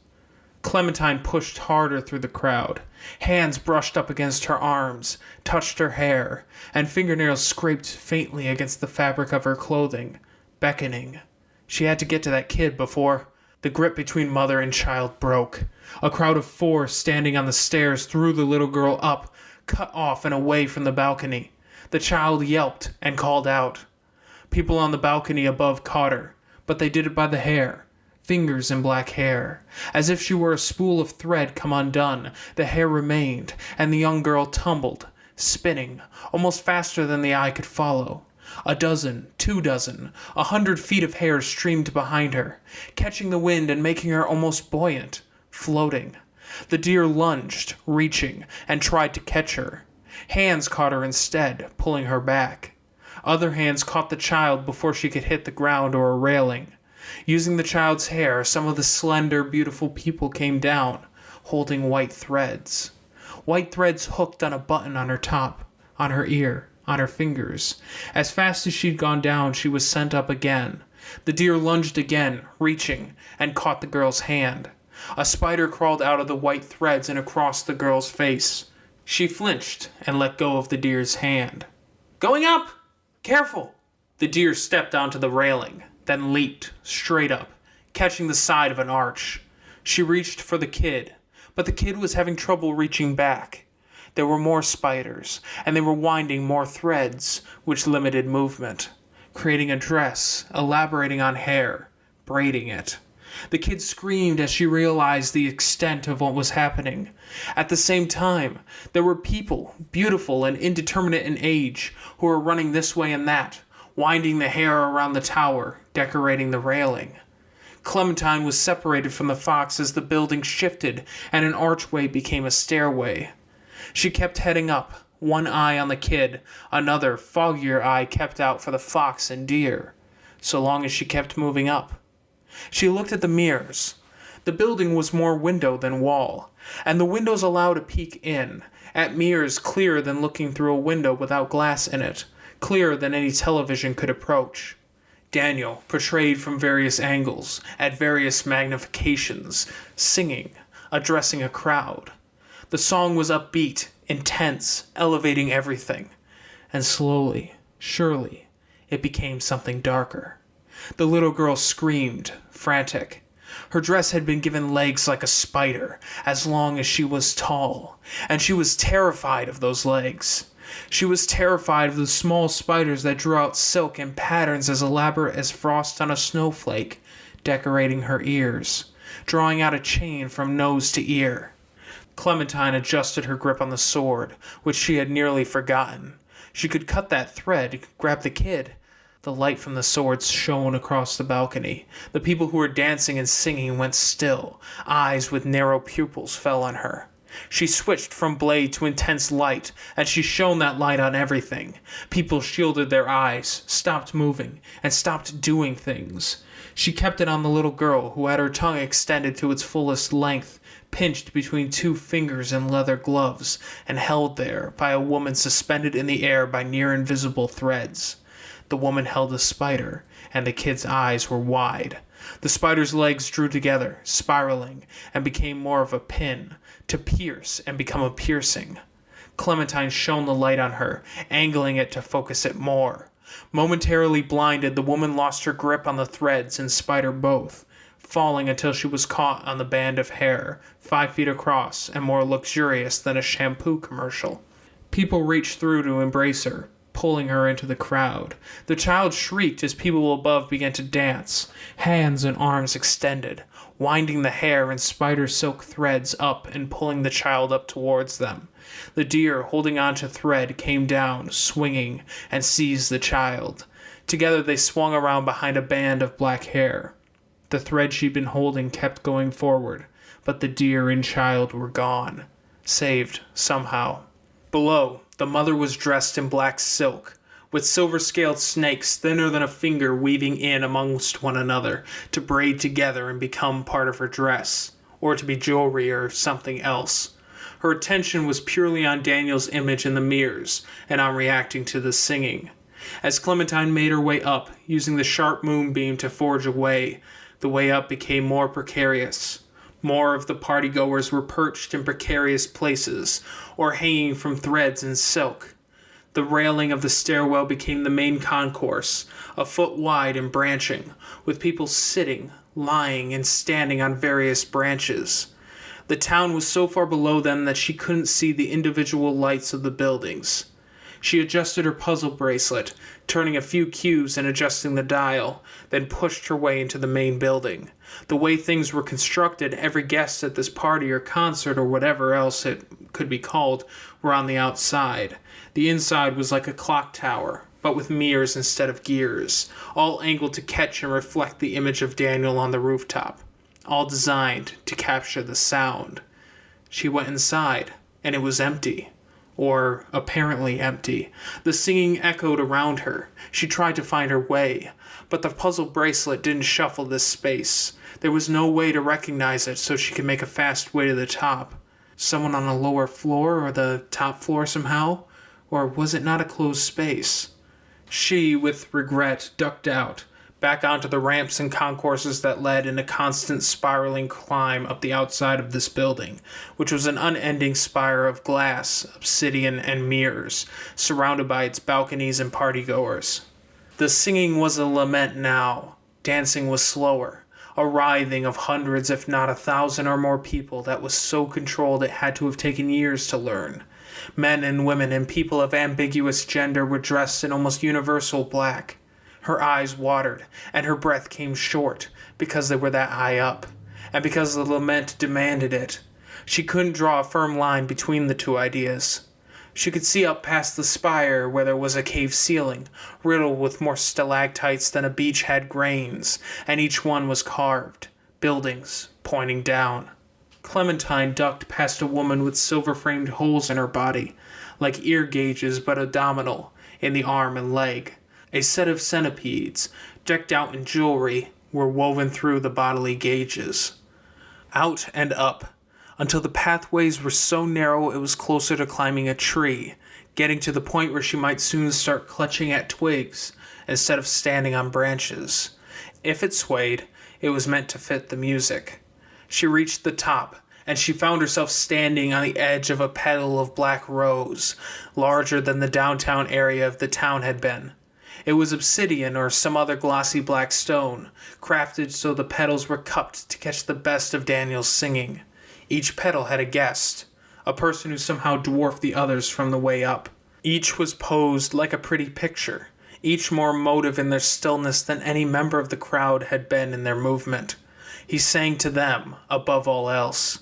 A: Clementine pushed harder through the crowd. Hands brushed up against her arms, touched her hair, and fingernails scraped faintly against the fabric of her clothing, beckoning. She had to get to that kid before... The grip between mother and child broke. A crowd of 4 standing on the stairs threw the little girl up, cut off and away from the balcony. The child yelped and called out. People on the balcony above caught her, but they did it by the hair. Fingers in black hair. As if she were a spool of thread come undone, the hair remained, and the young girl tumbled, spinning, almost faster than the eye could follow. 12, 24, 100 feet of hair streamed behind her, catching the wind and making her almost buoyant, floating. The deer lunged, reaching, and tried to catch her. Hands caught her instead, pulling her back. Other hands caught the child before she could hit the ground or a railing. Using the child's hair, some of the slender, beautiful people came down, holding white threads. White threads hooked on a button on her top, on her ear, on her fingers. As fast as she'd gone down, she was sent up again. The deer lunged again, reaching, and caught the girl's hand. A spider crawled out of the white threads and across the girl's face. She flinched and let go of the deer's hand. Going up! Careful! The deer stepped onto the railing, then leaped straight up, catching the side of an arch. She reached for the kid, but the kid was having trouble reaching back. There were more spiders, and they were winding more threads, which limited movement, creating a dress, elaborating on hair, braiding it. The kid screamed as she realized the extent of what was happening. At the same time, there were people, beautiful and indeterminate in age, who were running this way and that, winding the hair around the tower, decorating the railing. Clementine was separated from the fox as the building shifted and an archway became a stairway. She kept heading up, one eye on the kid, another, foggier eye kept out for the fox and deer, so long as she kept moving up. She looked at the mirrors. The building was more window than wall, and the windows allowed a peek in, at mirrors clearer than looking through a window without glass in it, clearer than any television could approach. Daniel, portrayed from various angles, at various magnifications, singing, addressing a crowd. The song was upbeat, intense, elevating everything. And slowly, surely, it became something darker. The little girl screamed, frantic. Her dress had been given legs like a spider, as long as she was tall, and she was terrified of those legs. She was terrified of the small spiders that drew out silk in patterns as elaborate as frost on a snowflake, decorating her ears, drawing out a chain from nose to ear. Clementine adjusted her grip on the sword, which she had nearly forgotten. She could cut that thread, grab the kid. The light from the swords shone across the balcony. The people who were dancing and singing went still. Eyes with narrow pupils fell on her. She switched from blade to intense light, and she shone that light on everything. People shielded their eyes, stopped moving, and stopped doing things. She kept it on the little girl, who had her tongue extended to its fullest length, pinched between two fingers in leather gloves, and held there by a woman suspended in the air by near invisible threads. The woman held a spider, and the kid's eyes were wide. The spider's legs drew together, spiraling, and became more of a pin, to pierce and become a piercing. Clementine shone the light on her, angling it to focus it more. Momentarily blinded, the woman lost her grip on the threads and spider both, falling until she was caught on the band of hair, 5 feet across and more luxurious than a shampoo commercial. People reached through to embrace her, pulling her into the crowd. The child shrieked as people above began to dance, hands and arms extended, winding the hair and spider silk threads up and pulling the child up towards them. The deer, holding on to thread, came down, swinging, and seized the child. Together they swung around behind a band of black hair. The thread she'd been holding kept going forward, but the deer and child were gone, saved somehow. Below, the mother was dressed in black silk, with silver-scaled snakes thinner than a finger weaving in amongst one another to braid together and become part of her dress, or to be jewelry or something else. Her attention was purely on Daniel's image in the mirrors and on reacting to the singing. As Clementine made her way up, using the sharp moonbeam to forge a way, the way up became more precarious. More of the partygoers were perched in precarious places, or hanging from threads and silk. The railing of the stairwell became the main concourse, a foot wide and branching, with people sitting, lying, and standing on various branches. The town was so far below them that she couldn't see the individual lights of the buildings. She adjusted her puzzle bracelet, turning a few cues and adjusting the dial, then pushed her way into the main building. The way things were constructed, every guest at this party or concert or whatever else it could be called were on the outside. The inside was like a clock tower, but with mirrors instead of gears, all angled to catch and reflect the image of Daniel on the rooftop, all designed to capture the sound. She went inside, and it was empty. Or apparently empty. The singing echoed around her. She tried to find her way, but the puzzle bracelet didn't shuffle this space. There was no way to recognize it, so she could make a fast way to the top. Someone on a lower floor or the top floor somehow? Or was it not a closed space? She, with regret, ducked out, back onto the ramps and concourses that led in a constant spiraling climb up the outside of this building, which was an unending spire of glass, obsidian, and mirrors, surrounded by its balconies and partygoers. The singing was a lament now. Dancing was slower, a writhing of hundreds if not 1,000 or more people that was so controlled it had to have taken years to learn. Men and women and people of ambiguous gender were dressed in almost universal black. Her eyes watered, and her breath came short, because they were that high up, and because the lament demanded it. She couldn't draw a firm line between the two ideas. She could see up past the spire where there was a cave ceiling, riddled with more stalactites than a beach had grains, and each one was carved, buildings pointing down. Clementine ducked past a woman with silver-framed holes in her body, like ear gauges but abdominal, in the arm and leg. A set of centipedes, decked out in jewelry, were woven through the bodily gauges. Out and up, until the pathways were so narrow it was closer to climbing a tree, getting to the point where she might soon start clutching at twigs instead of standing on branches. If it swayed, it was meant to fit the music. She reached the top, and she found herself standing on the edge of a petal of black rose, larger than the downtown area of the town had been. It was obsidian or some other glossy black stone, crafted so the petals were cupped to catch the best of Daniel's singing. Each petal had a guest, a person who somehow dwarfed the others from the way up. Each was posed like a pretty picture, each more emotive in their stillness than any member of the crowd had been in their movement. He sang to them, above all else.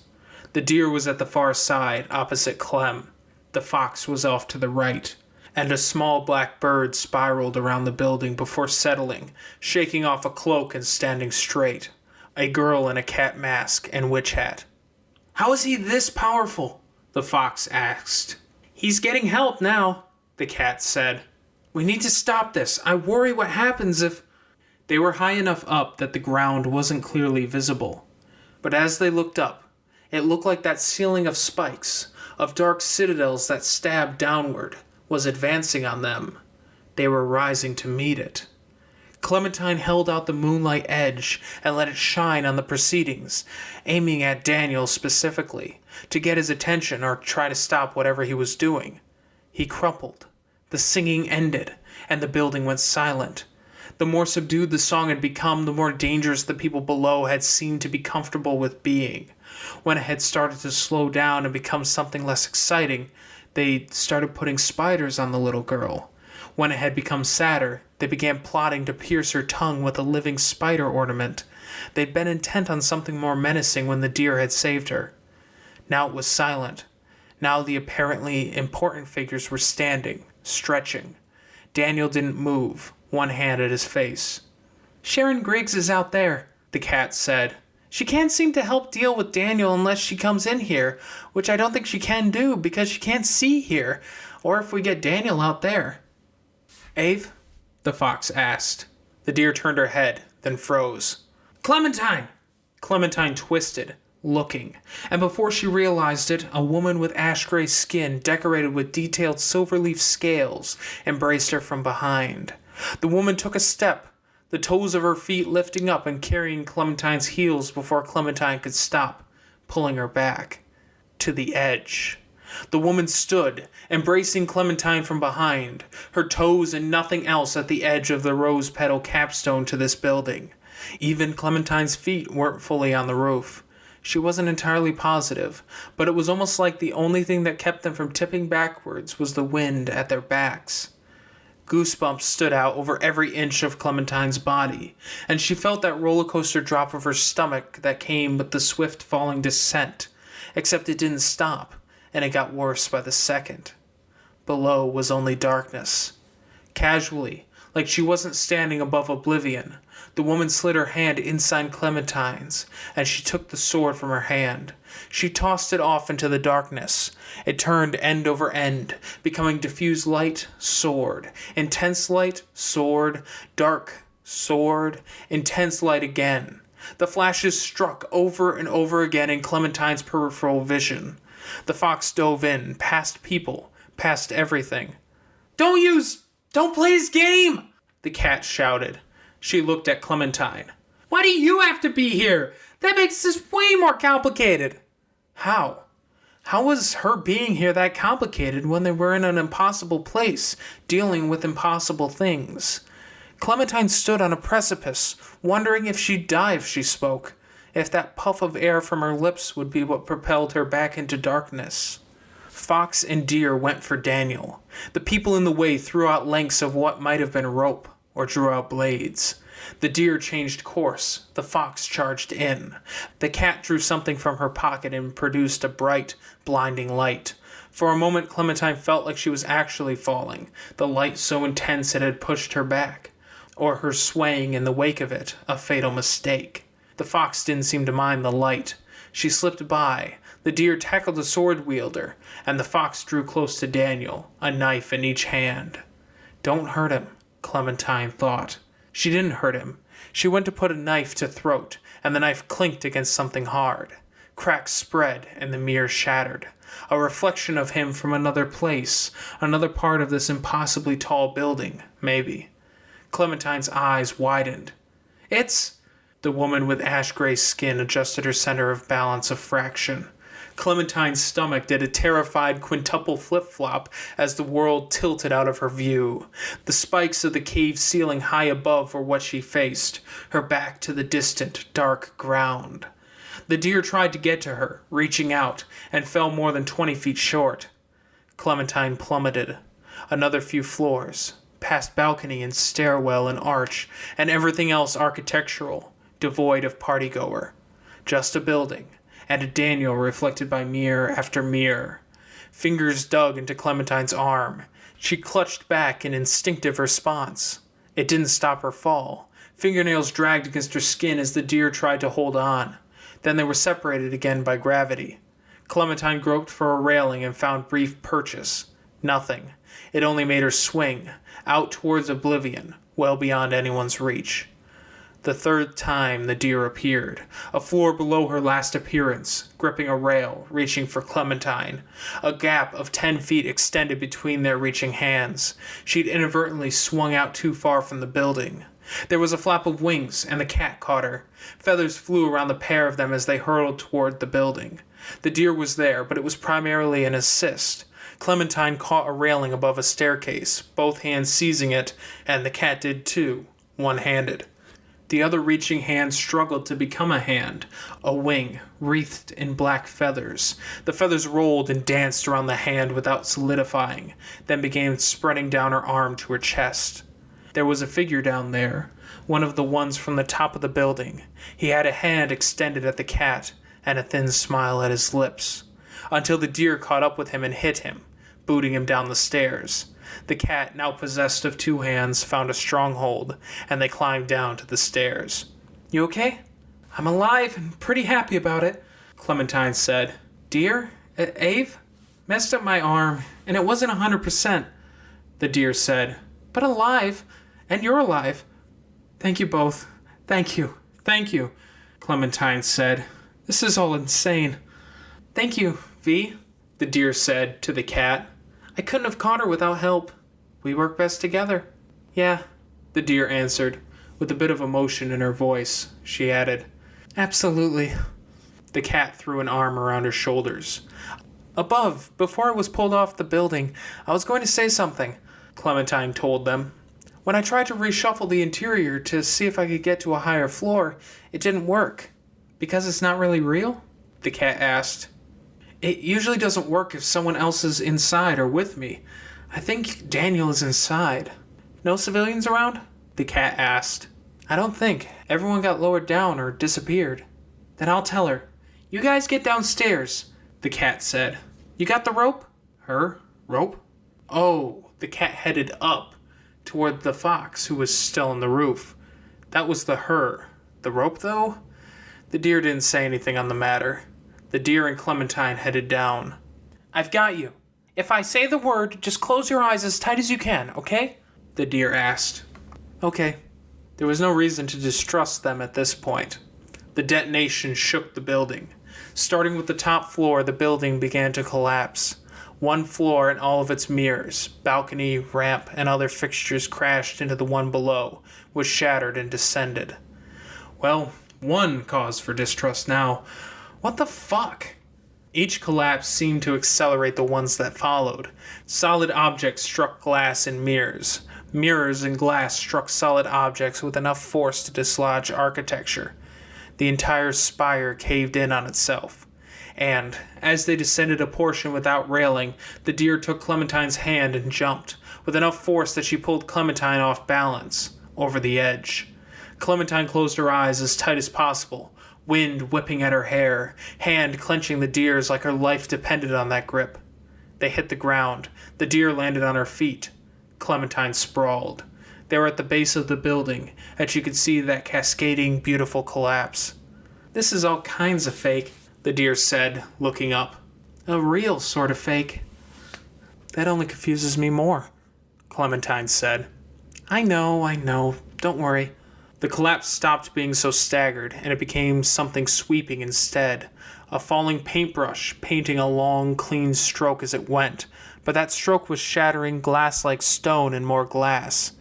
A: The deer was at the far side, opposite Clem. The fox was off to the right, and a small black bird spiraled around the building before settling, shaking off a cloak and standing straight. A girl in a cat mask and witch hat. "How is he this powerful?" the fox asked. "He's getting help now," the cat said. "We need to stop this. I worry what happens if—" They were high enough up that the ground wasn't clearly visible. But as they looked up, it looked like that ceiling of spikes, of dark citadels that stabbed downward, was advancing on them. They were rising to meet it. Clementine held out the moonlight edge and let it shine on the proceedings, aiming at Daniel specifically, to get his attention or try to stop whatever he was doing. He crumpled. The singing ended, and the building went silent. The more subdued the song had become, the more dangerous the people below had seemed to be comfortable with being. When it had started to slow down and become something less exciting, they started putting spiders on the little girl. When it had become sadder, they began plotting to pierce her tongue with a living spider ornament. They'd been intent on something more menacing when the deer had saved her. Now it was silent. Now the apparently important figures were standing, stretching. Daniel didn't move, one hand at his face. "Sharon Griggs is out there," the cat said. "She can't seem to help deal with Daniel unless she comes in here, which I don't think she can do because she can't see here, or if we get Daniel out there." "Ave?" the fox asked. The deer turned her head, then froze. "Clementine!" Clementine twisted, looking, and before she realized it, a woman with ash-gray skin decorated with detailed silver-leaf scales embraced her from behind. The woman took a step, the toes of her feet lifting up and carrying Clementine's heels before Clementine could stop, pulling her back. To the edge. The woman stood, embracing Clementine from behind, her toes and nothing else at the edge of the rose-petal capstone to this building. Even Clementine's feet weren't fully on the roof. She wasn't entirely positive, but it was almost like the only thing that kept them from tipping backwards was the wind at their backs. Goosebumps stood out over every inch of Clementine's body, and she felt that roller coaster drop of her stomach that came with the swift falling descent, except it didn't stop, and it got worse by the second. Below was only darkness. Casually, like she wasn't standing above oblivion, the woman slid her hand inside Clementine's, and she took the sword from her hand. She tossed it off into the darkness. It turned end over end, becoming diffused light, sword, intense light, sword, dark, sword, intense light again. The flashes struck over and over again in Clementine's peripheral vision. The fox dove in, past people, past everything. Don't play his game!" the cat shouted. She looked at Clementine. "Why do you have to be here? That makes this way more complicated." How? How was her being here that complicated when they were in an impossible place, dealing with impossible things? Clementine stood on a precipice, wondering if she'd die if she spoke, if that puff of air from her lips would be what propelled her back into darkness. Fox and deer went for Daniel. The people in the way threw out lengths of what might have been rope, or drew out blades. The deer changed course. The fox charged in. The cat drew something from her pocket and produced a bright, blinding light. For a moment Clementine felt like she was actually falling, the light so intense it had pushed her back, or her swaying in the wake of it, a fatal mistake. The fox didn't seem to mind the light. She slipped by. The deer tackled the sword wielder, and the fox drew close to Daniel, a knife in each hand. "Don't hurt him," Clementine thought. She didn't hurt him. She went to put a knife to throat, and the knife clinked against something hard. Cracks spread and the mirror shattered. A reflection of him from another place, another part of this impossibly tall building, maybe. Clementine's eyes widened. It's... The woman with ash-gray skin adjusted her center of balance a fraction. Clementine's stomach did a terrified quintuple flip-flop as the world tilted out of her view. The spikes of the cave ceiling high above were what she faced, her back to the distant, dark ground. The deer tried to get to her, reaching out, and fell more than 20 feet short. Clementine plummeted. Another few floors, past balcony and stairwell and arch, and everything else architectural, devoid of partygoer. Just a building, and a Daniel reflected by mirror after mirror. Fingers dug into Clementine's arm. She clutched back in instinctive response. It didn't stop her fall. Fingernails dragged against her skin as the deer tried to hold on. Then they were separated again by gravity. Clementine groped for a railing and found brief purchase. Nothing. It only made her swing, out towards oblivion, well beyond anyone's reach. The third time the deer appeared, a floor below her last appearance, gripping a rail, reaching for Clementine. A gap of 10 feet extended between their reaching hands. She'd inadvertently swung out too far from the building. There was a flap of wings, and the cat caught her. Feathers flew around the pair of them as they hurtled toward the building. The deer was there, but it was primarily an assist. Clementine caught a railing above a staircase, both hands seizing it, and the cat did too, one-handed. The other reaching hand struggled to become a hand, a wing, wreathed in black feathers. The feathers rolled and danced around the hand without solidifying, then began spreading down her arm to her chest. There was a figure down there, one of the ones from the top of the building. He had a hand extended at the cat, and a thin smile at his lips, until the deer caught up with him and hit him, booting him down the stairs. The cat, now possessed of two hands, found a stronghold, and they climbed down to the stairs. "You okay?" "I'm alive and pretty happy about it," Clementine said. "Deer? Ave? Messed up my arm, and it wasn't 100%. The deer said, "But alive, and you're alive." "Thank you both. Thank you. Thank you," Clementine said. "This is all insane." "Thank you, V," the deer said to the cat. "I couldn't have caught her without help. We work best together." "Yeah," the deer answered, with a bit of emotion in her voice. She added, "Absolutely." The cat threw an arm around her shoulders. "Above, before I was pulled off the building, I was going to say something," Clementine told them. "When I tried to reshuffle the interior to see if I could get to a higher floor, it didn't work." "Because it's not really real?" the cat asked. "It usually doesn't work if someone else is inside or with me. I think Daniel is inside." "No civilians around?" the cat asked. "I don't think. Everyone got lowered down or disappeared." "Then I'll tell her. You guys get downstairs," the cat said. "You got the rope?" "Her? Rope?" "Oh," the cat headed up, toward the fox who was still on the roof. That was the her. The rope, though? The deer didn't say anything on the matter. The deer and Clementine headed down. "I've got you. If I say the word, just close your eyes as tight as you can, okay?" the deer asked. "Okay." There was no reason to distrust them at this point. The detonation shook the building. Starting with the top floor, the building began to collapse. One floor and all of its mirrors, balcony, ramp, and other fixtures crashed into the one below, was shattered and descended. Well, one cause for distrust now. What the fuck? Each collapse seemed to accelerate the ones that followed. Solid objects struck glass and mirrors. Mirrors and glass struck solid objects with enough force to dislodge architecture. The entire spire caved in on itself. And, as they descended a portion without railing, the deer took Clementine's hand and jumped, with enough force that she pulled Clementine off balance, over the edge. Clementine closed her eyes as tight as possible, wind whipping at her hair, hand clenching the deer's like her life depended on that grip. They hit the ground. The deer landed on her feet. Clementine sprawled. They were at the base of the building, and she could see that cascading, beautiful collapse. "This is all kinds of fake," the deer said, looking up. "A real sort of fake." "That only confuses me more," Clementine said. I know. Don't worry," The collapse stopped being so staggered, and it became something sweeping instead. A falling paintbrush painting a long, clean stroke as it went, but that stroke was shattering glass like stone and more glass.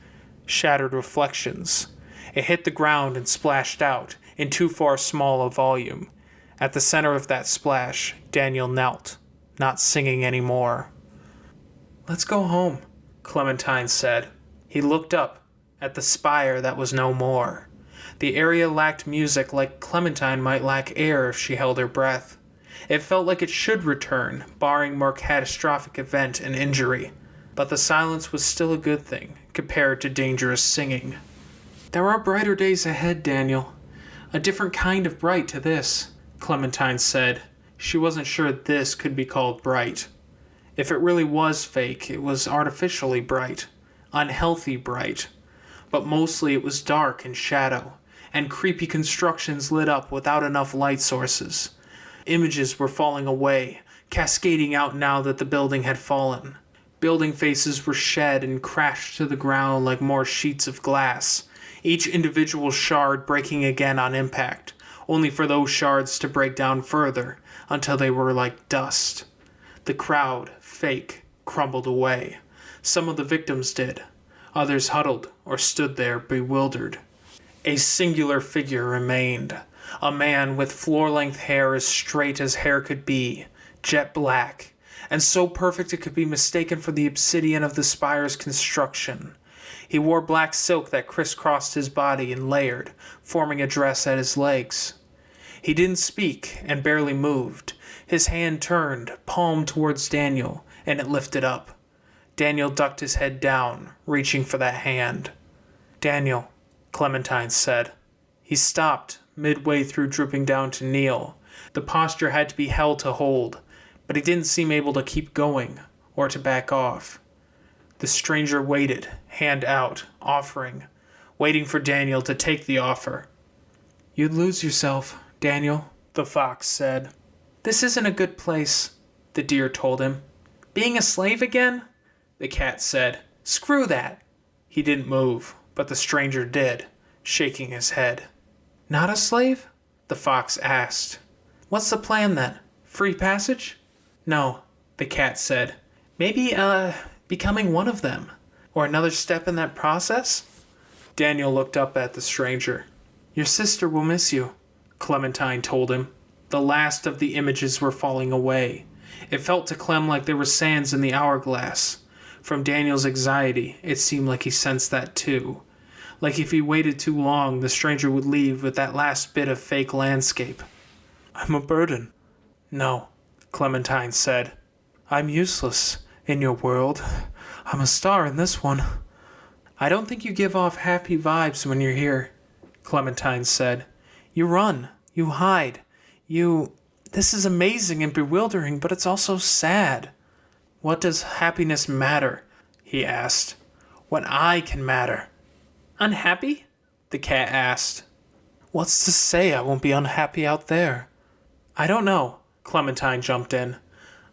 A: Shattered reflections. It hit the ground and splashed out, in too far small a volume. At the center of that splash, Daniel knelt, not singing any more. "Let's go home," Clementine said. He looked up, at the spire that was no more. The area lacked music like Clementine might lack air if she held her breath. It felt like it should return, barring more catastrophic event and injury. But the silence was still a good thing, compared to dangerous singing. "There are brighter days ahead, Daniel. A different kind of bright to this," Clementine said. She wasn't sure this could be called bright. If it really was fake, it was artificially bright. Unhealthy bright. But mostly it was dark and shadow, and creepy constructions lit up without enough light sources. Images were falling away, cascading out now that the building had fallen. Building faces were shed and crashed to the ground like more sheets of glass, each individual shard breaking again on impact, only for those shards to break down further until they were like dust. The crowd, fake, crumbled away. Some of the victims did. Others huddled or stood there bewildered. A singular figure remained. A man with floor-length hair as straight as hair could be, jet black, and so perfect it could be mistaken for the obsidian of the spire's construction. He wore black silk that crisscrossed his body and layered, forming a dress at his legs. He didn't speak and barely moved. His hand turned, palm towards Daniel, and it lifted up. Daniel ducked his head down, reaching for that hand. "Daniel," Clementine said. He stopped, midway through drooping down to kneel. The posture had to be held to hold, but he didn't seem able to keep going, or to back off. The stranger waited, hand out, offering, waiting for Daniel to take the offer. "You'd lose yourself, Daniel," the fox said. "This isn't a good place," the deer told him. "Being a slave again?" the cat said. "Screw that." He didn't move, but the stranger did, shaking his head. "Not a slave?" the fox asked. "What's the plan then? Free passage?" "No," the cat said. "Maybe, becoming one of them, or another step in that process?" Daniel looked up at the stranger. "Your sister will miss you," Clementine told him. The last of the images were falling away. It felt to Clem like there were sands in the hourglass. From Daniel's anxiety, it seemed like he sensed that too. Like if he waited too long, the stranger would leave with that last bit of fake landscape. "I'm a burden." "No," Clementine said. "I'm useless in your world. I'm a star in this one." "I don't think you give off happy vibes when you're here," Clementine said. "You run. You hide. This is amazing and bewildering, but it's also sad." "What does happiness matter?" he asked. "When I can matter." "Unhappy?" the cat asked. "What's to say I won't be unhappy out there?" "I don't know," Clementine jumped in.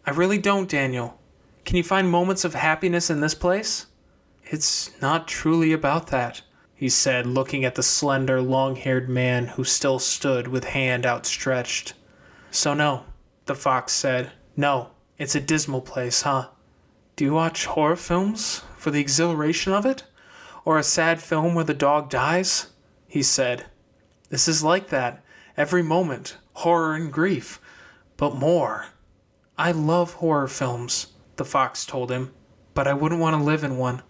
A: "I really don't, Daniel. Can you find moments of happiness in this place?" "It's not truly about that," he said, looking at the slender, long-haired man who still stood with hand outstretched. "So no," the fox said. "No, it's a dismal place, huh? Do you watch horror films for the exhilaration of it? Or a sad film where the dog dies?" he said. "This is like that, every moment, horror and grief, but more." "I love horror films," the fox told him, "but I wouldn't want to live in one."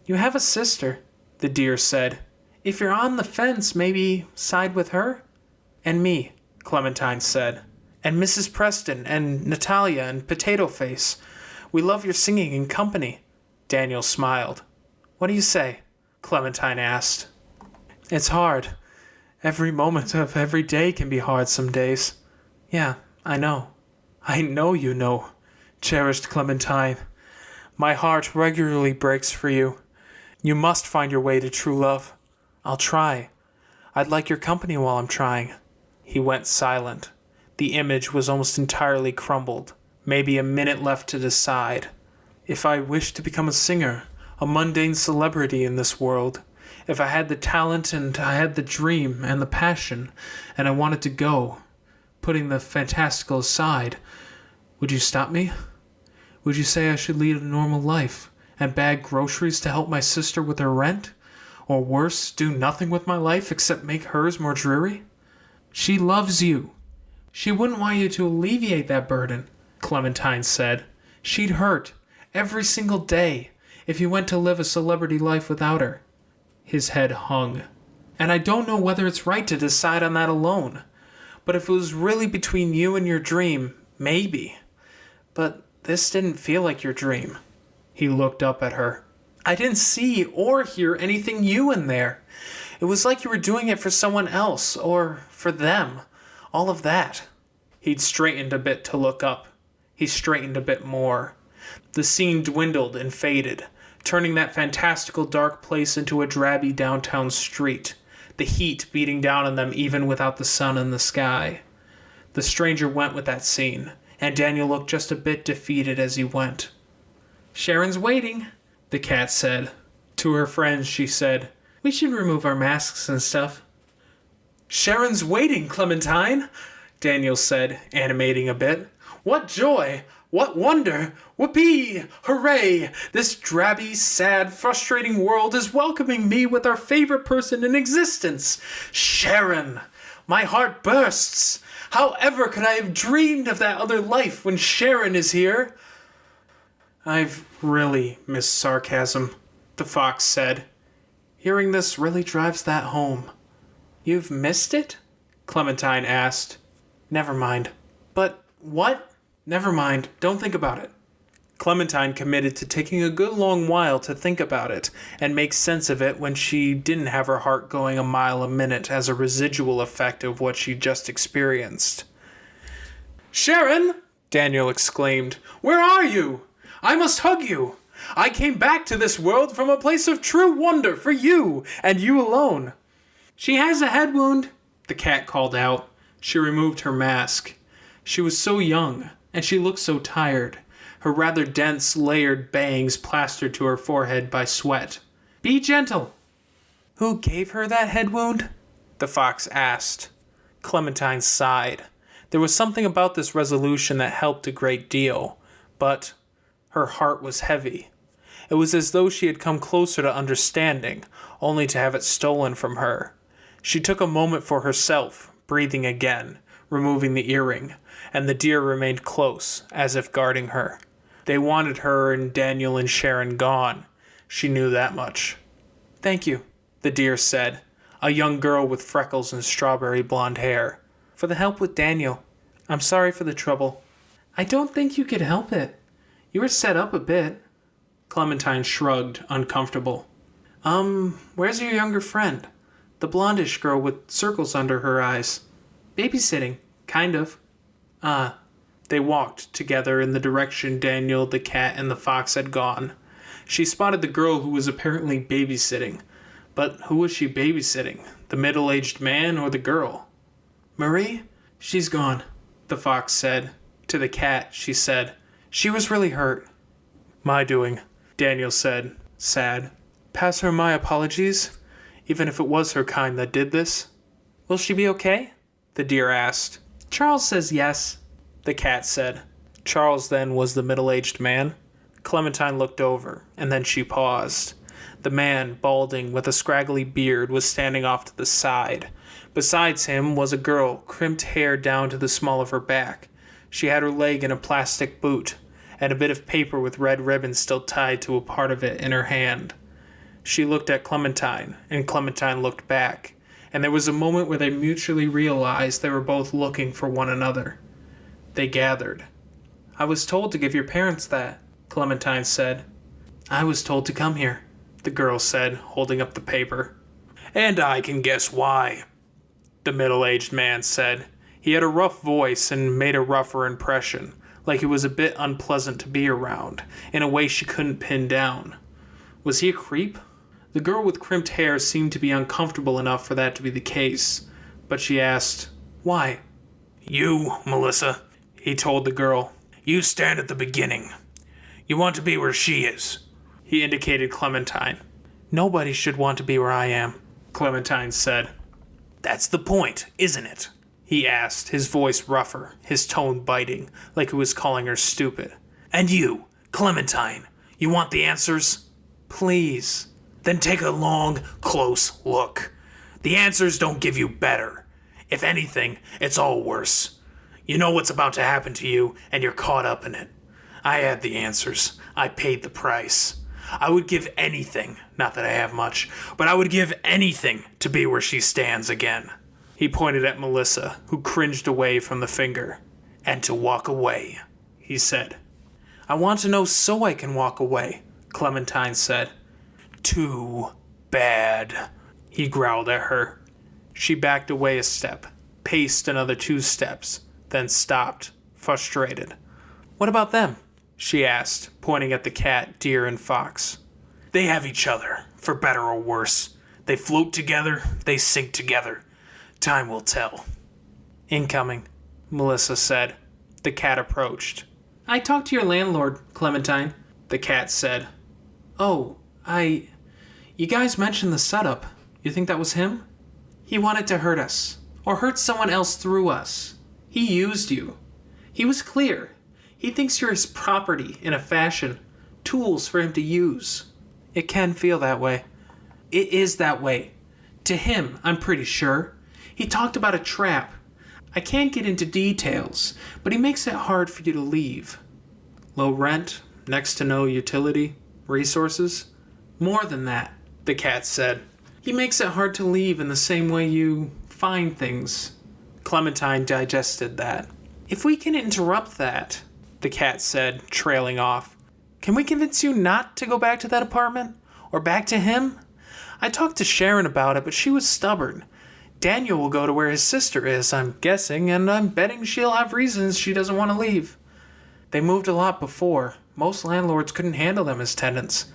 A: "You have a sister," the deer said. "If you're on the fence, maybe side with her?" "And me," Clementine said. "And Mrs. Preston, and Natalia, and Potato Face. We love your singing and company." Daniel smiled. "What do you say?" Clementine asked. "It's hard. Every moment of every day can be hard some days." "Yeah, I know." "I know you know, cherished Clementine. My heart regularly breaks for you. You must find your way to true love." "I'll try. I'd like your company while I'm trying." He went silent. The image was almost entirely crumbled. Maybe a minute left to decide. "If I wish to become a singer, a mundane celebrity in this world, If I had the talent and I had the dream and the passion and I wanted to go, putting the fantastical aside, would you stop me? Would you say I should lead a normal life and bag groceries to help my sister with her rent? Or worse, do nothing with my life except make hers more dreary? She loves you. She wouldn't want you to alleviate that burden, Clementine said. She'd hurt every single day if you went to live a celebrity life without her. His head hung. And I don't know whether it's right to decide on that alone. But if it was really between you and your dream, maybe. But this didn't feel like your dream. He looked up at her. I didn't see or hear anything you in there. It was like you were doing it for someone else, or for them. All of that. He'd straightened a bit to look up. He straightened a bit more. The scene dwindled and faded, turning that fantastical dark place into a drabby downtown street, the heat beating down on them even without the sun in the sky. The stranger went with that scene, and Daniel looked just a bit defeated as he went. Sharon's waiting, the cat said. To her friends, she said, we should remove our masks and stuff. Sharon's waiting, Clementine, Daniel said, animating a bit. What joy! What wonder! Whoopee! Hooray! This drabby, sad, frustrating world is welcoming me with our favorite person in existence, Sharon! My heart bursts! How ever could I have dreamed of that other life when Sharon is here? I've really missed sarcasm, the fox said. Hearing this really drives that home. You've missed it? Clementine asked. Never mind. But what? Never mind. Don't think about it. Clementine committed to taking a good long while to think about it and make sense of it when she didn't have her heart going a mile a minute as a residual effect of what she just experienced. Sharon! Daniel exclaimed. Where are you? I must hug you. I came back to this world from a place of true wonder for you, and you alone. She has a head wound, the cat called out. She removed her mask. She was so young, and she looked so tired, her rather dense, layered bangs plastered to her forehead by sweat. Be gentle. Who gave her that head wound? The fox asked. Clementine sighed. There was something about this resolution that helped a great deal, but her heart was heavy. It was as though she had come closer to understanding, only to have it stolen from her. She took a moment for herself, breathing again, removing the earring, and the deer remained close, as if guarding her. They wanted her and Daniel and Sharon gone. She knew that much. Thank you, the deer said, a young girl with freckles and strawberry blonde hair, for the help with Daniel. I'm sorry for the trouble. I don't think you could help it. You were set up a bit. Clementine shrugged, uncomfortable. Where's your younger friend? The blondish girl with circles under her eyes. Babysitting, kind of. They walked together in the direction Daniel, the cat, and the fox had gone. She spotted the girl who was apparently babysitting. But who was she babysitting? The middle-aged man or the girl? Marie? She's gone, the fox said. To the cat, she said, she was really hurt. My doing, Daniel said, sad. Pass her my apologies, even if it was her kind that did this. Will she be okay? The deer asked. Charles says yes, the cat said. Charles, then, was the middle-aged man? Clementine looked over, and then she paused. The man, balding, with a scraggly beard, was standing off to the side. Besides him was a girl, crimped hair down to the small of her back. She had her leg in a plastic boot, and a bit of paper with red ribbon still tied to a part of it in her hand. She looked at Clementine, and Clementine looked back, and there was a moment where they mutually realized they were both looking for one another. They gathered. I was told to give your parents that, Clementine said. I was told to come here, the girl said, holding up the paper. And I can guess why, the middle-aged man said. He had a rough voice and made a rougher impression, like he was a bit unpleasant to be around, in a way she couldn't pin down. Was he a creep? The girl with crimped hair seemed to be uncomfortable enough for that to be the case, but she asked, Why? You, Melissa, he told the girl. You stand at the beginning. You want to be where she is. He indicated Clementine. Nobody should want to be where I am, Clementine said. That's the point, isn't it? He asked, his voice rougher, his tone biting, like he was calling her stupid. And you, Clementine, you want the answers? Please. Then take a long, close look. The answers don't give you better. If anything, it's all worse. You know what's about to happen to you, and you're caught up in it. I had the answers. I paid the price. I would give anything, not that I have much, but I would give anything to be where she stands again. He pointed at Melissa, who cringed away from the finger. And to walk away, he said. I want to know so I can walk away, Clementine said. Too bad, he growled at her. She backed away a step, paced another 2 steps, then stopped, frustrated. What about them? She asked, pointing at the cat, deer, and fox. They have each other, for better or worse. They float together, they sink together. Time will tell. Incoming, Melissa said. The cat approached. I talked to your landlord, Clementine, the cat said. Oh, you guys mentioned the setup. You think that was him? He wanted to hurt us, or hurt someone else through us. He used you. He was clear. He thinks you're his property in a fashion, tools for him to use. It can feel that way. It is that way. To him, I'm pretty sure. He talked about a trap. I can't get into details, but he makes it hard for you to leave. Low rent, next to no utility, resources. More than that, the cat said. He makes it hard to leave in the same way you find things. Clementine digested that. If we can interrupt that, the cat said, trailing off. Can we convince you not to go back to that apartment? Or back to him? I talked to Sharon about it, but she was stubborn. Daniel will go to where his sister is, I'm guessing, and I'm betting she'll have reasons she doesn't want to leave. They moved a lot before. Most landlords couldn't handle them as tenants.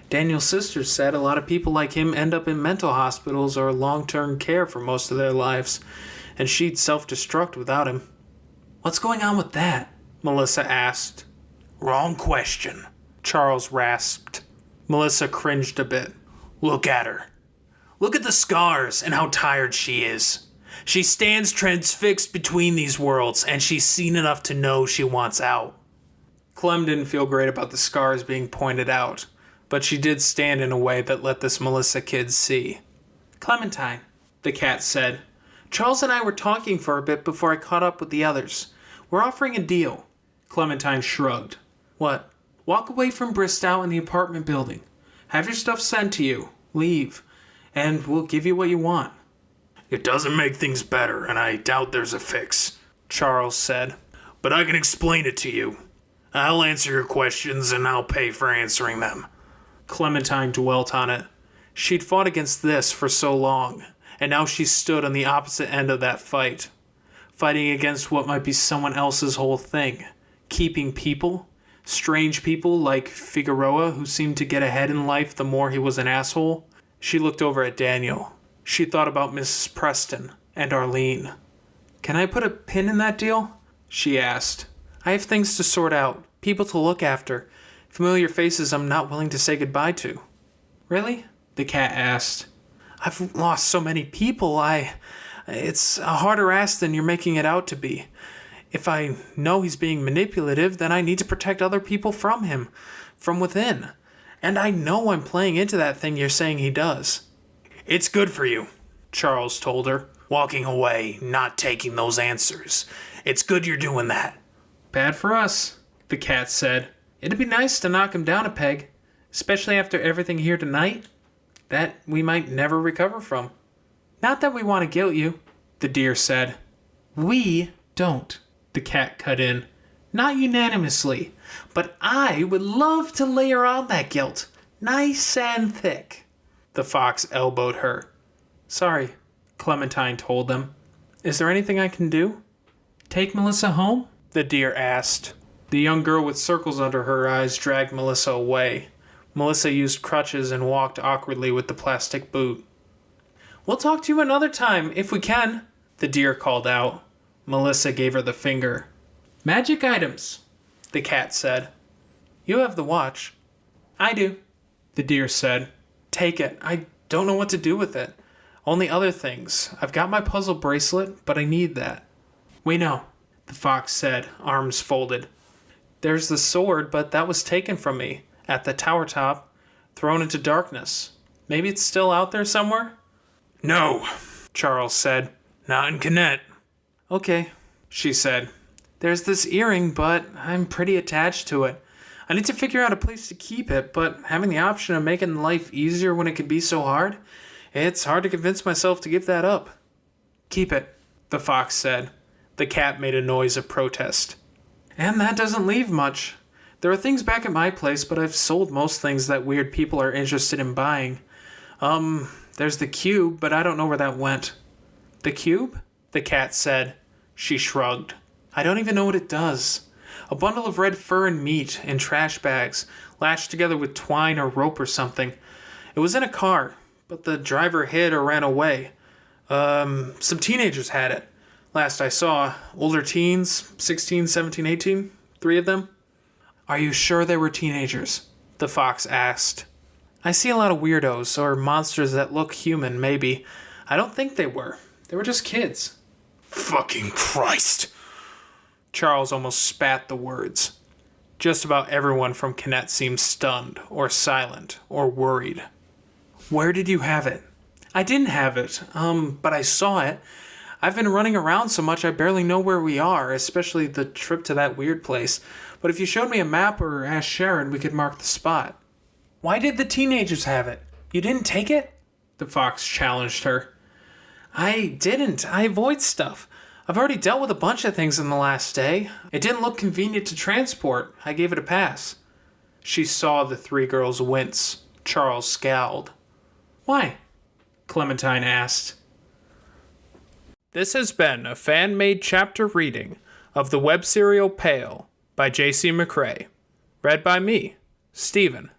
A: Daniel's sister said a lot of people like him end up in mental hospitals or long-term care for most of their lives, and she'd self-destruct without him. What's going on with that? Melissa asked. Wrong question, Charles rasped. Melissa cringed a bit. Look at her. Look at the scars and how tired she is. She stands transfixed between these worlds, and she's seen enough to know she wants out. Clem didn't feel great about the scars being pointed out, but she did stand in a way that let this Melissa kid see. Clementine, the cat said. Charles and I were talking for a bit before I caught up with the others. We're offering a deal. Clementine shrugged. What? Walk away from Bristow in the apartment building. Have your stuff sent to you. Leave. And we'll give you what you want. It doesn't make things better, and I doubt there's a fix, Charles said. But I can explain it to you. I'll answer your questions, and I'll pay for answering them. Clementine dwelt on it. She'd fought against this for so long, and now she stood on the opposite end of that fight. Fighting against what might be someone else's whole thing. Keeping people. Strange people like Figueroa, who seemed to get ahead in life the more he was an asshole. She looked over at Daniel. She thought about Mrs. Preston and Arlene. Can I put a pin in that deal? She asked. I have things to sort out, people to look after, familiar faces I'm not willing to say goodbye to. Really? The cat asked. I've lost so many people, it's a harder ask than you're making it out to be. If I know he's being manipulative, then I need to protect other people from him, from within. And I know I'm playing into that thing you're saying he does. It's good for you, Charles told her. Walking away, not taking those answers. It's good you're doing that. Bad for us, the cat said. It'd be nice to knock him down a peg, especially after everything here tonight. That we might never recover from. Not that we want to guilt you, the deer said. We don't, the cat cut in. Not unanimously, but I would love to layer on that guilt, nice and thick. The fox elbowed her. Sorry, Clementine told them. Is there anything I can do? Take Melissa home? The deer asked. The young girl with circles under her eyes dragged Melissa away. Melissa used crutches and walked awkwardly with the plastic boot. We'll talk to you another time, if we can, the deer called out. Melissa gave her the finger. Magic items, the cat said. You have the watch. I do, the deer said. take it. I don't know what to do with it. Only other things. I've got my puzzle bracelet, but I need that. We know, the fox said, arms folded. There's the sword, but that was taken from me, at the tower top, thrown into darkness. Maybe it's still out there somewhere?
B: No, Charles said. Not in Connect.
A: Okay, she said. There's this earring, but I'm pretty attached to it. I need to figure out a place to keep it, but having the option of making life easier when it can be so hard, it's hard to convince myself to give that up. Keep it, the fox said. The cat made a noise of protest. And that doesn't leave much. There are things back at my place, but I've sold most things that weird people are interested in buying. There's the cube, but I don't know where that went. The cube? The cat said. She shrugged. I don't even know what it does. A bundle of red fur and meat in trash bags, lashed together with twine or rope or something. It was in a car, but the driver hid or ran away. Some teenagers had it. Last I saw, older teens, 16, 17, 18, 3 of them. Are you sure they were teenagers? The fox asked. I see a lot of weirdos, or monsters that look human, maybe. I don't think they were. They were just kids.
B: Fucking Christ!
A: Charles almost spat the words. Just about everyone from Connect seemed stunned, or silent, or worried. Where did you have it? I didn't have it, but I saw it. I've been running around so much I barely know where we are, especially the trip to that weird place. But if you showed me a map or asked Sharon, we could mark the spot. Why did the teenagers have it? You didn't take it? The fox challenged her. I didn't. I avoid stuff. I've already dealt with a bunch of things in the last day. It didn't look convenient to transport. I gave it a pass. She saw the 3 girls wince. Charles scowled. Why? Clementine asked. This has been a fan-made chapter reading of the web serial Pale by J.C. McCrae. Read by me, Stephen.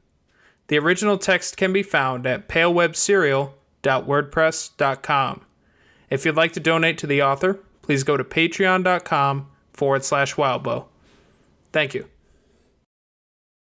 A: The original text can be found at palewebserial.wordpress.com. If you'd like to donate to the author, please go to patreon.com/wildbow. Thank you.